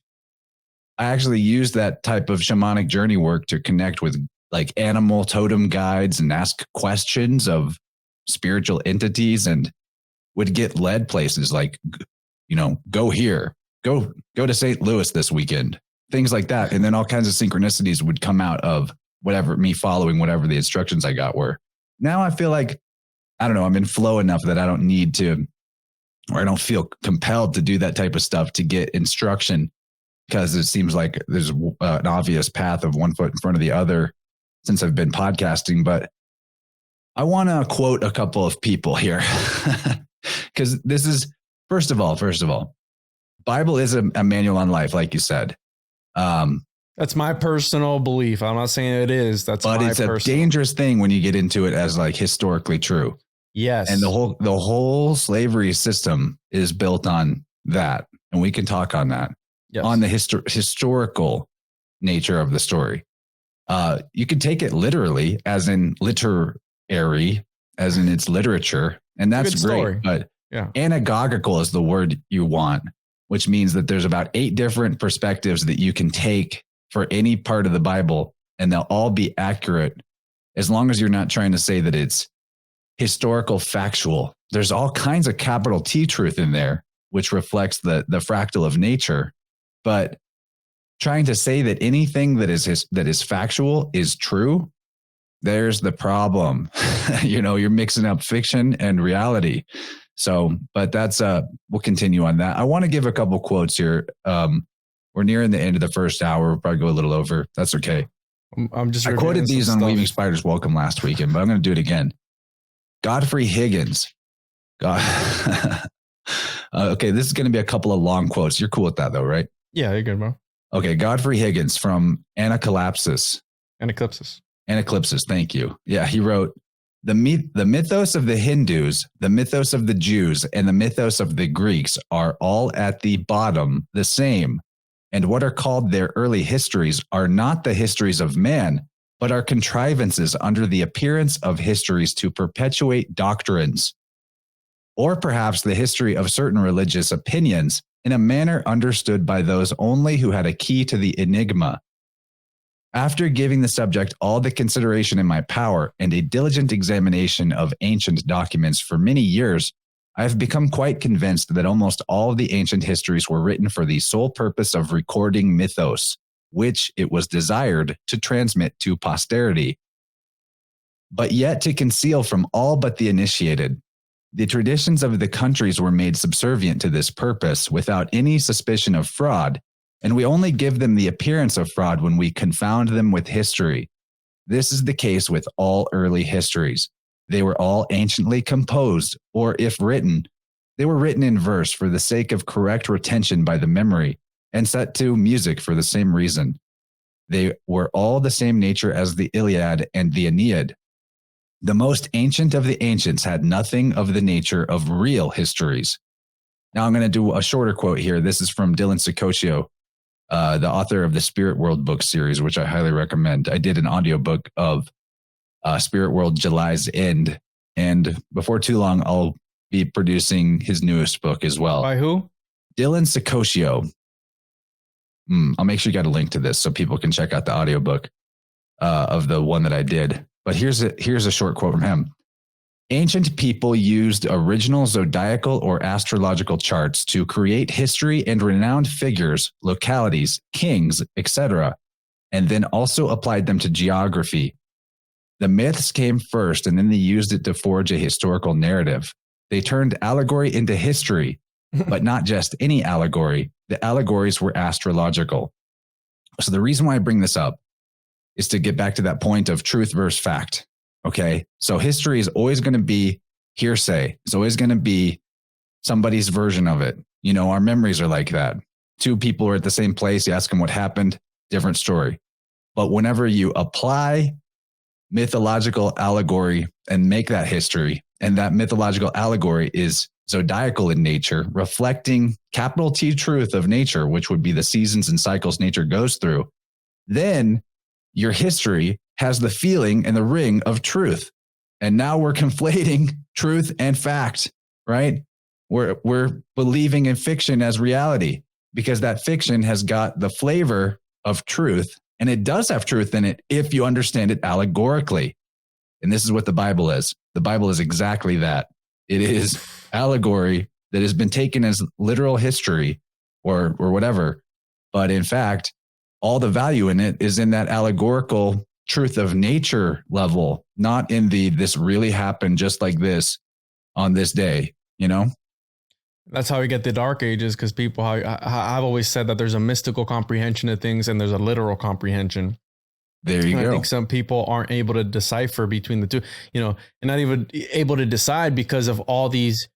I actually used that type of shamanic journey work to connect with like animal totem guides and ask questions of spiritual entities, and would get led places like, you know, go here, go to St. Louis this weekend. Things like that. And then all kinds of synchronicities would come out of me following whatever the instructions I got were. Now I feel like, I don't know, I'm in flow enough that I don't need to, or I don't feel compelled to do that type of stuff to get instruction, because it seems like there's an obvious path of one foot in front of the other since I've been podcasting. But I want to quote a couple of people here, because this is, first of all, Bible is a manual on life, like you said. That's my personal belief. I'm not saying it is. But it's a dangerous thing when you get into it as like historically true. Yes. And the whole slavery system is built on that. And we can talk on that. Yes. On the historical nature of the story. You can take it literally, as in literary, as in its literature. And that's great. Story. But anagogical is the word you want, which means that there's about 8 different perspectives that you can take for any part of the Bible, and they'll all be accurate, as long as you're not trying to say that it's historical factual. There's all kinds of capital T truth in there, which reflects the fractal of nature. But trying to say that anything that is factual is true, there's the problem. You know, you're mixing up fiction and reality. So, but that's we'll continue on that. I want to give a couple quotes here. We're nearing the end of the first hour. We'll probably go a little over. That's okay. I quoted these on Weaving Spiders Welcome last weekend, but I'm going to do it again. Godfrey Higgins. Okay, this is going to be a couple of long quotes. You're cool with that though, right? Yeah, you're good, bro. Okay, Godfrey Higgins from Eclipsis. Thank you. Yeah, he wrote, The mythos of the Hindus, the mythos of the Jews, and the mythos of the Greeks are all at the bottom the same, and what are called their early histories are not the histories of man, but are contrivances under the appearance of histories to perpetuate doctrines. or perhaps the history of certain religious opinions in a manner understood by those only who had a key to the enigma. After giving the subject all the consideration in my power and a diligent examination of ancient documents for many years, I have become quite convinced that almost all of the ancient histories were written for the sole purpose of recording mythos, which it was desired to transmit to posterity, but yet to conceal from all but the initiated. The traditions of the countries were made subservient to this purpose without any suspicion of fraud, and we only give them the appearance of fraud when we confound them with history. This is the case with all early histories. They were all anciently composed, or if written, they were written in verse for the sake of correct retention by the memory, and set to music for the same reason. They were all the same nature as the Iliad and the Aeneid. The most ancient of the ancients had nothing of the nature of real histories. Now I'm going to do a shorter quote here. This is from Dylan Sicoccio, the author of the Spirit World book series, which I highly recommend. I did an audiobook of Spirit World July's End, and before too long, I'll be producing his newest book as well. By who? Dylan Sicoccio. I'll make sure you got a link to this so people can check out the audiobook of the one that I did. But here's a short quote from him. Ancient people used original zodiacal or astrological charts to create history and renowned figures, localities, kings, etc., and then also applied them to geography. The myths came first, and then they used it to forge a historical narrative. They turned allegory into history, but not just any allegory. The allegories were astrological. So the reason why I bring this up is to get back to that point of truth versus fact. Okay. So history is always going to be hearsay. It's always going to be somebody's version of it. You know, our memories are like that. Two people are at the same place. You ask them what happened, different story. But whenever you apply mythological allegory and make that history, and that mythological allegory is zodiacal in nature, reflecting capital T truth of nature, which would be the seasons and cycles nature goes through, then your history has the feeling and the ring of truth. And now we're conflating truth and fact, right? We're believing in fiction as reality because that fiction has got the flavor of truth, and it does have truth in it if you understand it allegorically. And this is what the Bible is. The Bible is exactly that. It is allegory that has been taken as literal history or whatever. But in fact, all the value in it is in that allegorical truth of nature level, not in this really happened just like this on this day, you know? That's how we get the Dark Ages, because I've always said that there's a mystical comprehension of things and there's a literal comprehension. There you go. I think some people aren't able to decipher between the two, you know, and not even able to decide because of all these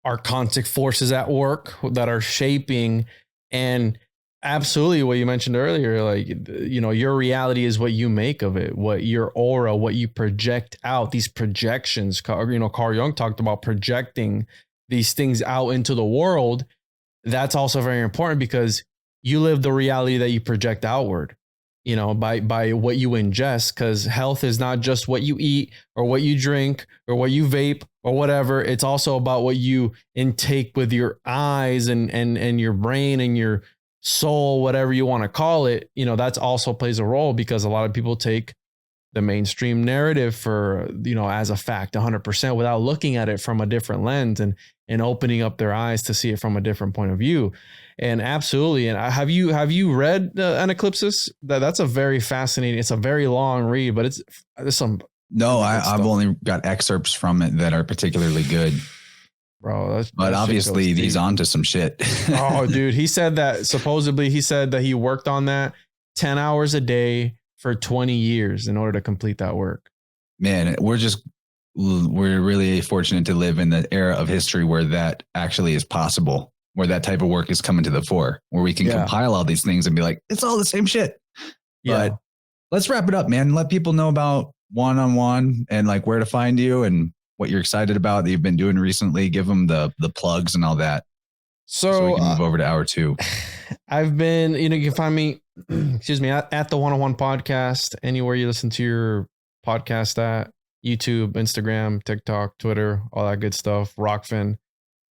archontic forces at work that are shaping. And absolutely what you mentioned earlier, like, you know, your reality is what you make of it, what your aura, what you project out, these projections. You know, Carl Jung talked about projecting these things out into the world. That's also very important because you live the reality that you project outward, you know, by what you ingest, because health is not just what you eat or what you drink or what you vape or whatever. It's also about what you intake with your eyes and your brain and your soul, whatever you want to call it. You know, that's also plays a role because a lot of people take the mainstream narrative for, you know, as a fact 100% without looking at it from a different lens and opening up their eyes to see it from a different point of view. And absolutely. And have you read Anaeclipsis? That's a very fascinating, it's a very long read, but there's some. No, I've only got excerpts from it that are particularly good. Bro, but obviously he's onto some shit. Oh, dude. He said that he worked on that 10 hours a day for 20 years in order to complete that work. Man, we're really fortunate to live in the era of history where that actually is possible, where that type of work is coming to the fore, where we can compile all these things and be like, it's all the same shit. Yeah. But let's wrap it up, man. Let people know about Juan On Juan and like where to find you and what you're excited about that you've been doing recently. Give them the plugs and all that. So we can move over to hour 2. I've been, you know, you can find me, excuse me, at the Juan On Juan podcast, anywhere you listen to your podcast at YouTube, Instagram, TikTok, Twitter, all that good stuff. Rockfin.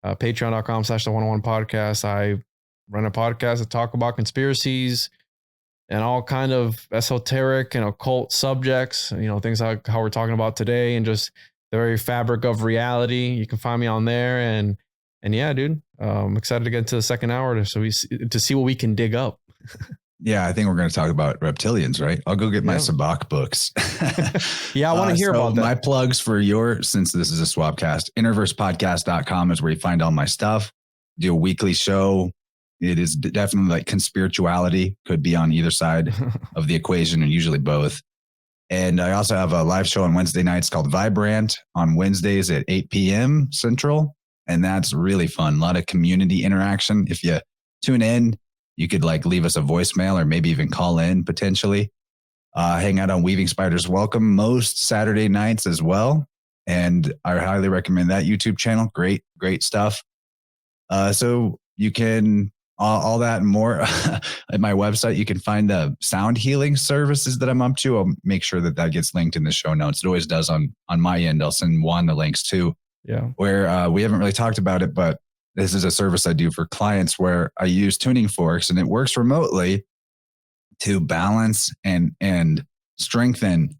Patreon.com/the Juan On Juan podcast. I run a podcast to talk about conspiracies and all kind of esoteric and occult subjects, things like how we're talking about today and just the very fabric of reality. You can find me on there. And yeah, dude, I'm excited to get into the second hour to see what we can dig up. Yeah, I think we're going to talk about reptilians, right? I'll go get my Sabak books. Yeah, I want to hear about that. My plugs for since this is a swapcast, InnerVersePodcast.com is where you find all my stuff. Do a weekly show. It is definitely like conspirituality, could be on either side of the equation and usually both. And I also have a live show on Wednesday nights called Vibrant on Wednesdays at 8 p.m. Central. And that's really fun. A lot of community interaction. If you tune in, you could like leave us a voicemail or maybe even call in potentially. Hang out on Weaving Spiders Welcome most Saturday nights as well. And I highly recommend that YouTube channel. Great stuff. So you can all that and more at my website. You can find the sound healing services that I'm up to. I'll make sure that gets linked in the show notes. It always does on my end. I'll send Juan the links too. Yeah. Where we haven't really talked about it, but this is a service I do for clients where I use tuning forks, and it works remotely to balance and strengthen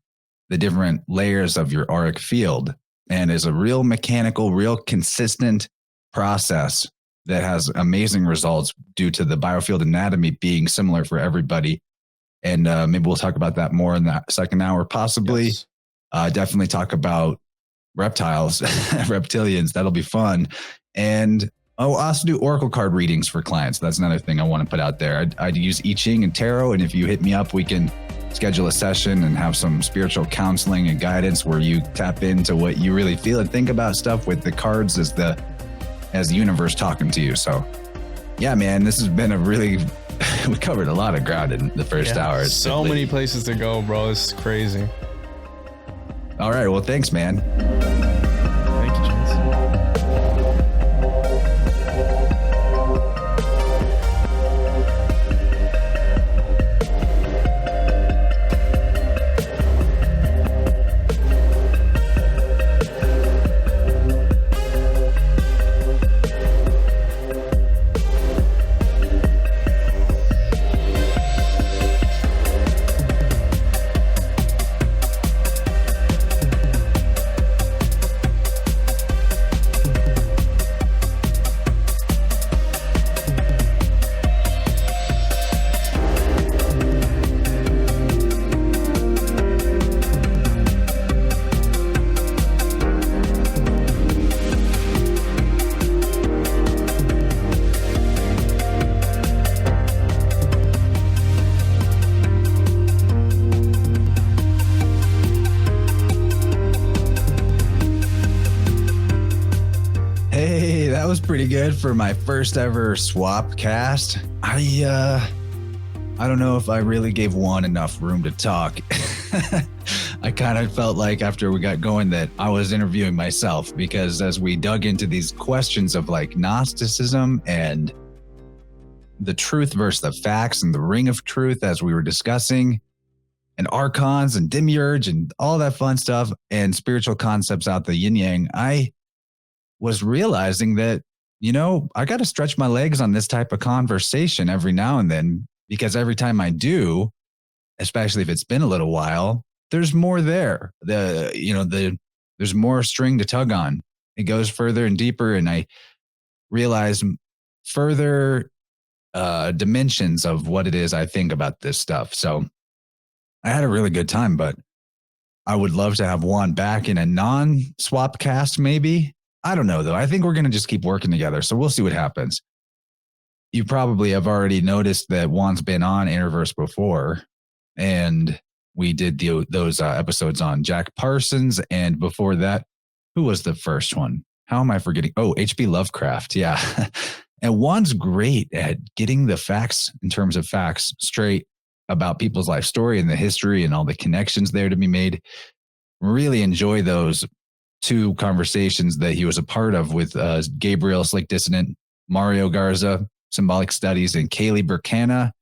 the different layers of your auric field, and is a real mechanical, real consistent process that has amazing results due to the biofield anatomy being similar for everybody. And maybe we'll talk about that more in that second hour, possibly. Yes. Definitely talk about reptiles, reptilians. That'll be fun. And I also do oracle card readings for clients. That's another thing I want to put out there. I'd use I Ching and tarot. And if you hit me up, we can schedule a session and have some spiritual counseling and guidance where you tap into what you really feel and think about stuff with the cards as the universe talking to you. So yeah, man, this has been we covered a lot of ground in the first hour. So many places to go, bro. It's crazy. All right. Well, thanks, man. Thank you, James. Pretty good for my first ever swap cast. I don't know if I really gave Juan enough room to talk. I kind of felt like after we got going that I was interviewing myself, because as we dug into these questions of like Gnosticism and the truth versus the facts and the ring of truth, as we were discussing, and Archons and Demiurge and all that fun stuff and spiritual concepts out the yin yang, I was realizing that I got to stretch my legs on this type of conversation every now and then, because every time I do, especially if it's been a little while, there's more there. There's more string to tug on. It goes further and deeper, and I realize further dimensions of what it is I think about this stuff. So I had a really good time, but I would love to have Juan back in a non-swap cast, maybe. I don't know, though. I think we're going to just keep working together. So we'll see what happens. You probably have already noticed that Juan's been on InnerVerse before. And we did those episodes on Jack Parsons. And before that, who was the first one? How am I forgetting? Oh, H.P. Lovecraft. Yeah. And Juan's great at getting the facts, in terms of facts, straight about people's life story and the history and all the connections there to be made. Really enjoy those two conversations that he was a part of with Gabriel Slick Dissonant, Mario Garza, Symbolic Studies, and Kaylee Burkana.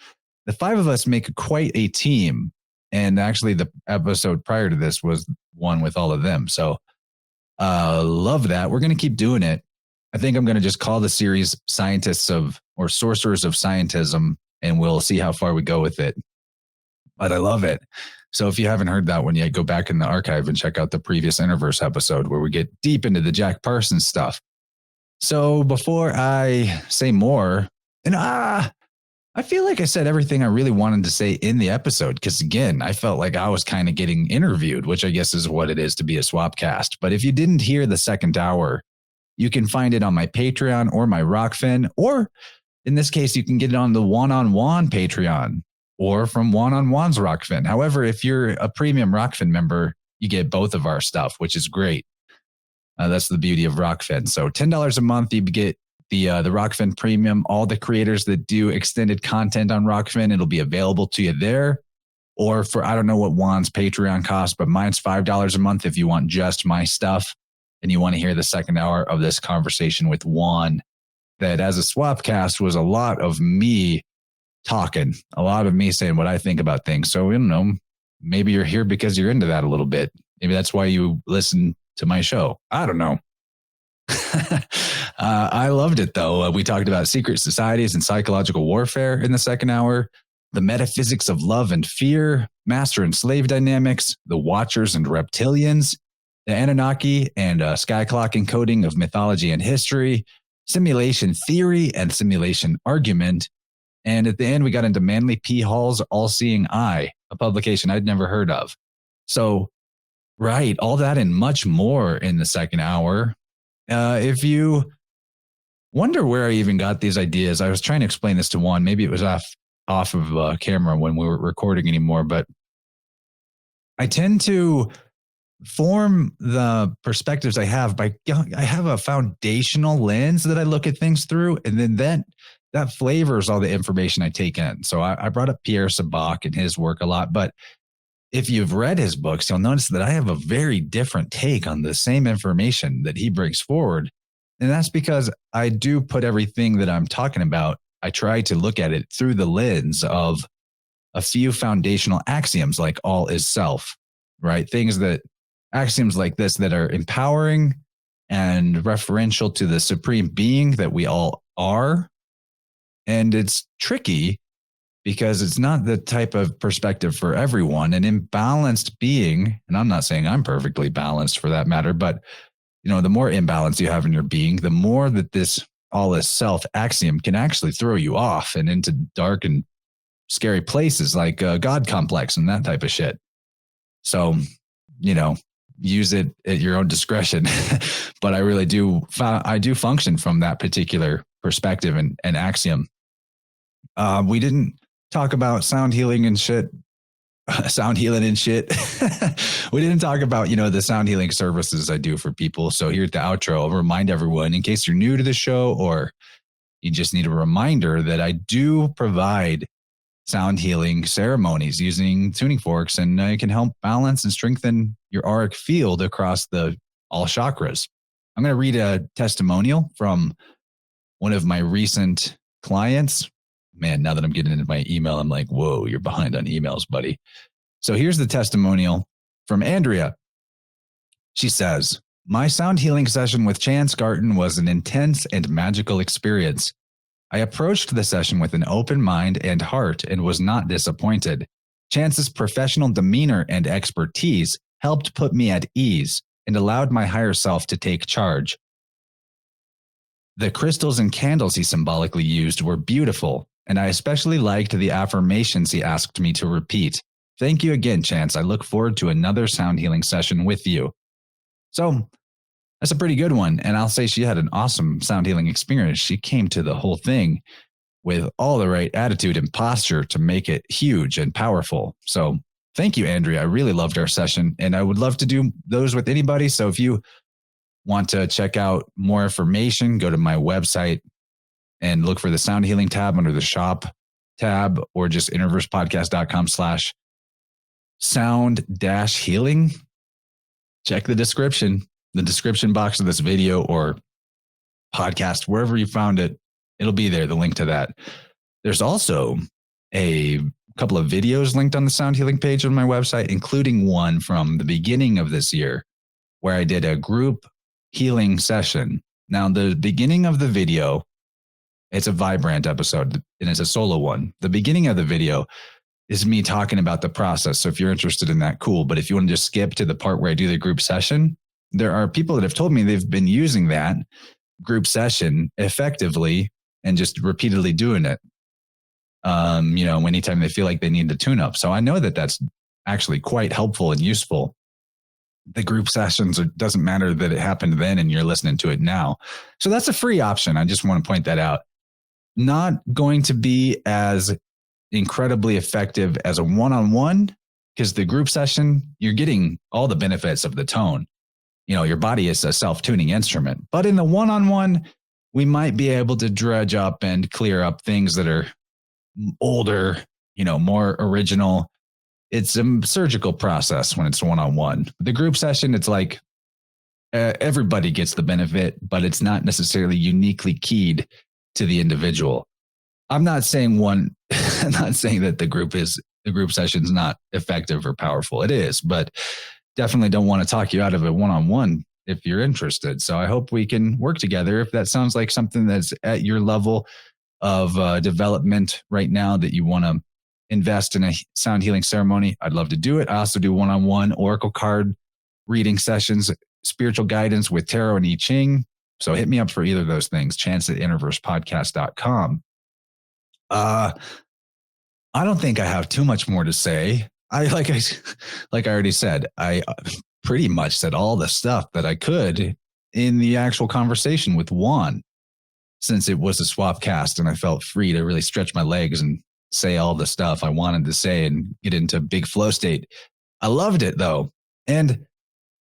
The five of us make quite a team. And actually the episode prior to this was one with all of them. So love that. We're going to keep doing it. I think I'm going to just call the series Scientists of or Sorcerers of Scientism, and we'll see how far we go with it. But I love it. So if you haven't heard that one yet, go back in the archive and check out the previous InnerVerse episode where we get deep into the Jack Parsons stuff. So before I say more, and I feel like I said everything I really wanted to say in the episode, because again, I felt like I was kind of getting interviewed, which I guess is what it is to be a swapcast. But if you didn't hear the second hour, you can find it on my Patreon or my Rockfin, or in this case, you can get it on the Juan On Juan Patreon or from Juan On Juan's Rockfin. However, if you're a premium Rockfin member, you get both of our stuff, which is great. That's the beauty of Rockfin. So $10 a month, you get the Rockfin Premium. All the creators that do extended content on Rockfin, it'll be available to you there. Or for, I don't know what Juan's Patreon costs, but mine's $5 a month if you want just my stuff and you want to hear the second hour of this conversation with Juan, that as a swapcast was a lot of me talking, a lot of me saying what I think about things. So, you know, maybe you're here because you're into that a little bit. Maybe that's why you listen to my show. I don't know. I loved it, though. We talked about secret societies and psychological warfare in the second hour, the metaphysics of love and fear, master and slave dynamics, the Watchers and Reptillians, the Annunaki and sky clock encoding of mythology and history, simulation theory and simulation argument. And at the end, we got into Manly P. Hall's All-Seeing Eye, a publication I'd never heard of. So, right, all that and much more in the second hour. If you wonder where I even got these ideas, I was trying to explain this to Juan. Maybe it was off of camera when we weren't recording anymore, but I tend to form the perspectives I have by, I have a foundational lens that I look at things through, and then that flavors all the information I take in. So I brought up Pierre Sabak and his work a lot, but if you've read his books, you'll notice that I have a very different take on the same information that he brings forward. And that's because I do put everything that I'm talking about, I try to look at it through the lens of a few foundational axioms like all is self, right? Axioms like this that are empowering and referential to the supreme being that we all are. And it's tricky because it's not the type of perspective for everyone. An imbalanced being, and I'm not saying I'm perfectly balanced for that matter, but you know, the more imbalance you have in your being, the more that this all is self axiom can actually throw you off and into dark and scary places like God complex and that type of shit. So, you know, use it at your own discretion. But I really do function from that particular perspective and axiom. We didn't talk about sound healing and shit. We didn't talk about, you know, the sound healing services I do for people. So here at the outro, I'll remind everyone, in case you're new to the show or you just need a reminder, that I do provide sound healing ceremonies using tuning forks, and it can help balance and strengthen your auric field across all chakras. I'm going to read a testimonial from one of my recent clients. Man, now that I'm getting into my email, I'm like, whoa, you're behind on emails, buddy. So here's the testimonial from Andrea. She says, my sound healing session with Chance Garton was an intense and magical experience. I approached the session with an open mind and heart and was not disappointed. Chance's professional demeanor and expertise helped put me at ease and allowed my higher self to take charge. The crystals and candles he symbolically used were beautiful, and I especially liked the affirmations he asked me to repeat. Thank you again, Chance. I look forward to another sound healing session with you. So that's a pretty good one. And I'll say she had an awesome sound healing experience. She came to the whole thing with all the right attitude and posture to make it huge and powerful. So thank you, Andrea. I really loved our session, and I would love to do those with anybody. So if you want to check out more information, go to my website and look for the sound healing tab under the shop tab, or just innerversepodcast.com/sound-healing. Check the description box of this video or podcast, wherever you found it, it'll be there, the link to that. There's also a couple of videos linked on the sound healing page on my website, including one from the beginning of this year where I did a group healing session Now, the beginning of the video, it's a Vibrant episode and it's a solo one. The beginning of the video is me talking about the process. So if you're interested in that, cool. But if you want to just skip to the part where I do the group session, there are people that have told me they've been using that group session effectively and just repeatedly doing it. Anytime they feel like they need to tune up. So I know that that's actually quite helpful and useful. The group sessions, it doesn't matter that it happened then and you're listening to it now. So that's a free option. I just want to point that out. Not going to be as incredibly effective as a one-on-one, because the group session, you're getting all the benefits of the tone. Your body is a self-tuning instrument. But in the one-on-one, we might be able to dredge up and clear up things that are older, more original. It's a surgical process when it's one-on-one. The group session, it's like everybody gets the benefit, but it's not necessarily uniquely keyed to the individual. I'm not saying that the group session's not effective or powerful. It is, but definitely don't want to talk you out of it one-on-one if you're interested. So I hope we can work together. If that sounds like something that's at your level of development right now, that you want to invest in a sound healing ceremony, I'd love to do it. I also do one-on-one oracle card reading sessions, spiritual guidance with tarot and I Ching. So hit me up for either of those things. chance@innerversepodcast.com. I don't think I have too much more to say. I already said, I pretty much said all the stuff that I could in the actual conversation with Juan, since it was a swapcast and I felt free to really stretch my legs and say all the stuff I wanted to say and get into big flow state. I loved it though. And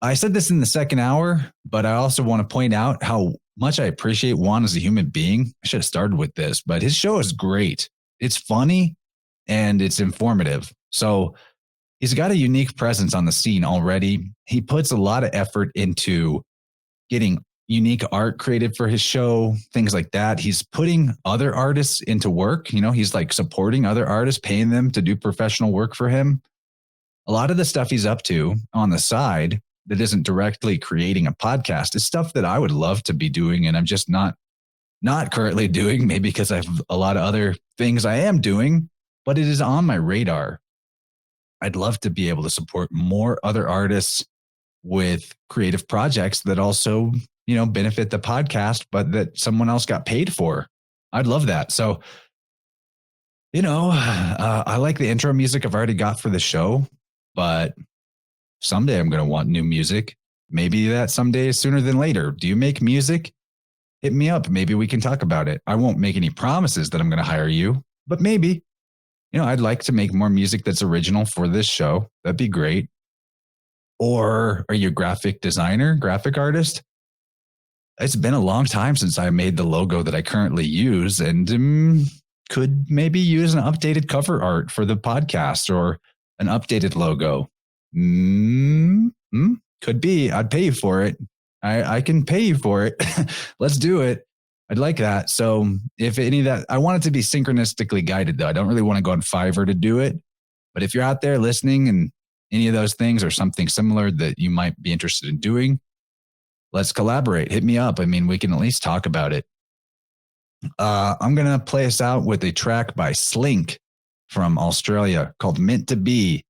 I said this in the second hour, but I also want to point out how much I appreciate Juan as a human being. I should have started with this, but his show is great. It's funny and it's informative. So he's got a unique presence on the scene already. He puts a lot of effort into getting unique art created for his show, things like that. He's putting other artists into work. He's like supporting other artists, paying them to do professional work for him. A lot of the stuff he's up to on the side that isn't directly creating a podcast is stuff that I would love to be doing. And I'm just not currently doing, maybe because I have a lot of other things I am doing, but it is on my radar. I'd love to be able to support more other artists with creative projects that also, benefit the podcast, but that someone else got paid for. I'd love that. So, I like the intro music I've already got for the show, but someday I'm going to want new music. Maybe that someday is sooner than later. Do you make music? Hit me up. Maybe we can talk about it. I won't make any promises that I'm going to hire you, but maybe, I'd like to make more music that's original for this show. That'd be great. Or are you a graphic designer, graphic artist? It's been a long time since I made the logo that I currently use, and could maybe use an updated cover art for the podcast or an updated logo. Could be. I'd pay you for it. I can pay you for it. Let's do it. I'd like that. So if any of that, I want it to be synchronistically guided though. I don't really want to go on Fiverr to do it. But if you're out there listening and any of those things or something similar that you might be interested in doing, let's collaborate. Hit me up. I mean, we can at least talk about it. I'm going to play us out with a track by Slink from Australia called Meant to Be.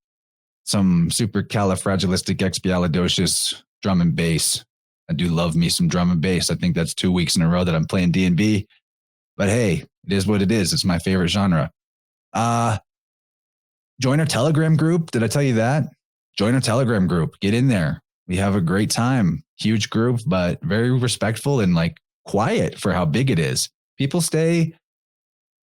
Some supercalifragilisticexpialidocious drum and bass. I do love me some drum and bass. I think that's 2 weeks in a row that I'm playing D&B. But hey, it is what it is. It's my favorite genre. Join our Telegram group. Did I tell you that? Join our Telegram group. Get in there. We have a great time. Huge group, but very respectful and like quiet for how big it is. People stay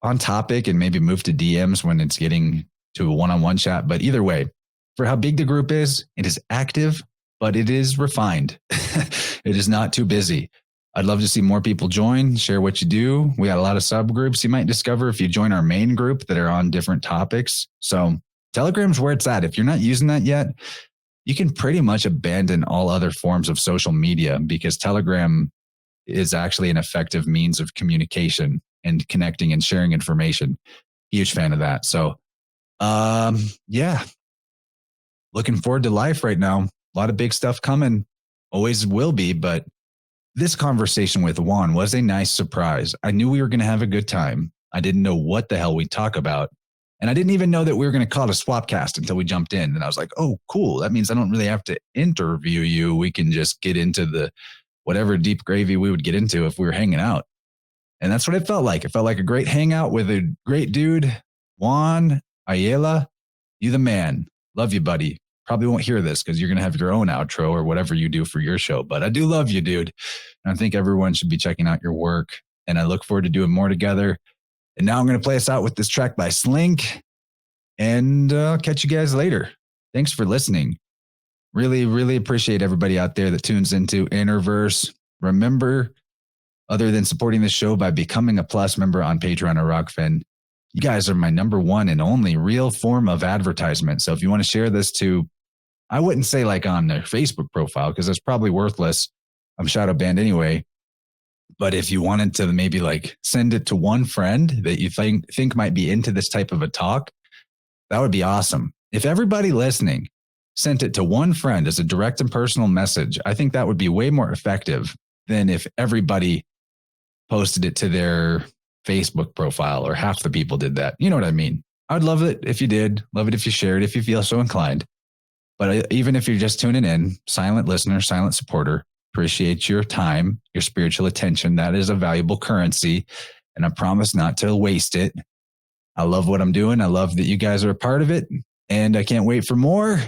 on topic and maybe move to DMs when it's getting to a one-on-one chat. But either way, for how big the group is, it is active, but it is refined. It is not too busy. I'd love to see more people join, share what you do. We got a lot of subgroups you might discover if you join our main group that are on different topics. So Telegram's where it's at. If you're not using that yet, you can pretty much abandon all other forms of social media because Telegram is actually an effective means of communication and connecting and sharing information. Huge fan of that. So, yeah, looking forward to life right now. A lot of big stuff coming. Always will be, but this conversation with Juan was a nice surprise. I knew we were going to have a good time. I didn't know what the hell we'd talk about. And I didn't even know that we were going to call it a swapcast until we jumped in. And I was like, oh, cool. That means I don't really have to interview you. We can just get into the whatever deep gravy we would get into if we were hanging out. And that's what it felt like. It felt like a great hangout with a great dude, Juan Ayala. You the man. Love you, buddy. Probably won't hear this because you're going to have your own outro or whatever you do for your show. But I do love you, dude. And I think everyone should be checking out your work. And I look forward to doing more together. And now I'm going to play us out with this track by Slink. And I'll catch you guys later. Thanks for listening. Really, really appreciate everybody out there that tunes into InnerVerse. Remember, other than supporting the show by becoming a Plus member on Patreon or Rockfin, you guys are my number one and only real form of advertisement. So if you want to share this to, I wouldn't say like on their Facebook profile because that's probably worthless. I'm shadow banned anyway. But if you wanted to maybe like send it to one friend that you think might be into this type of a talk, that would be awesome. If everybody listening sent it to one friend as a direct and personal message, I think that would be way more effective than if everybody posted it to their Facebook profile or half the people did that. You know what I mean? I'd love it if you did. Love it if you shared, if you feel so inclined. But even if you're just tuning in, silent listener, silent supporter, appreciate your time, your spiritual attention. That is a valuable currency. And I promise not to waste it. I love what I'm doing. I love that you guys are a part of it. And I can't wait for more.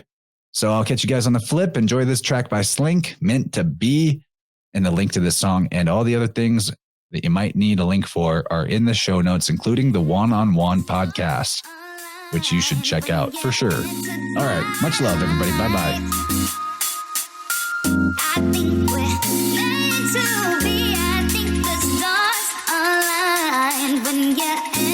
So I'll catch you guys on the flip. Enjoy this track by Slink, Meant to Be. And the link to this song and all the other things that you might need a link for are in the show notes, including the Juan On Juan podcast, which you should check out for sure. All right. Much love, everybody. Bye-bye. I think we're meant to be. I think the stars aligned when you're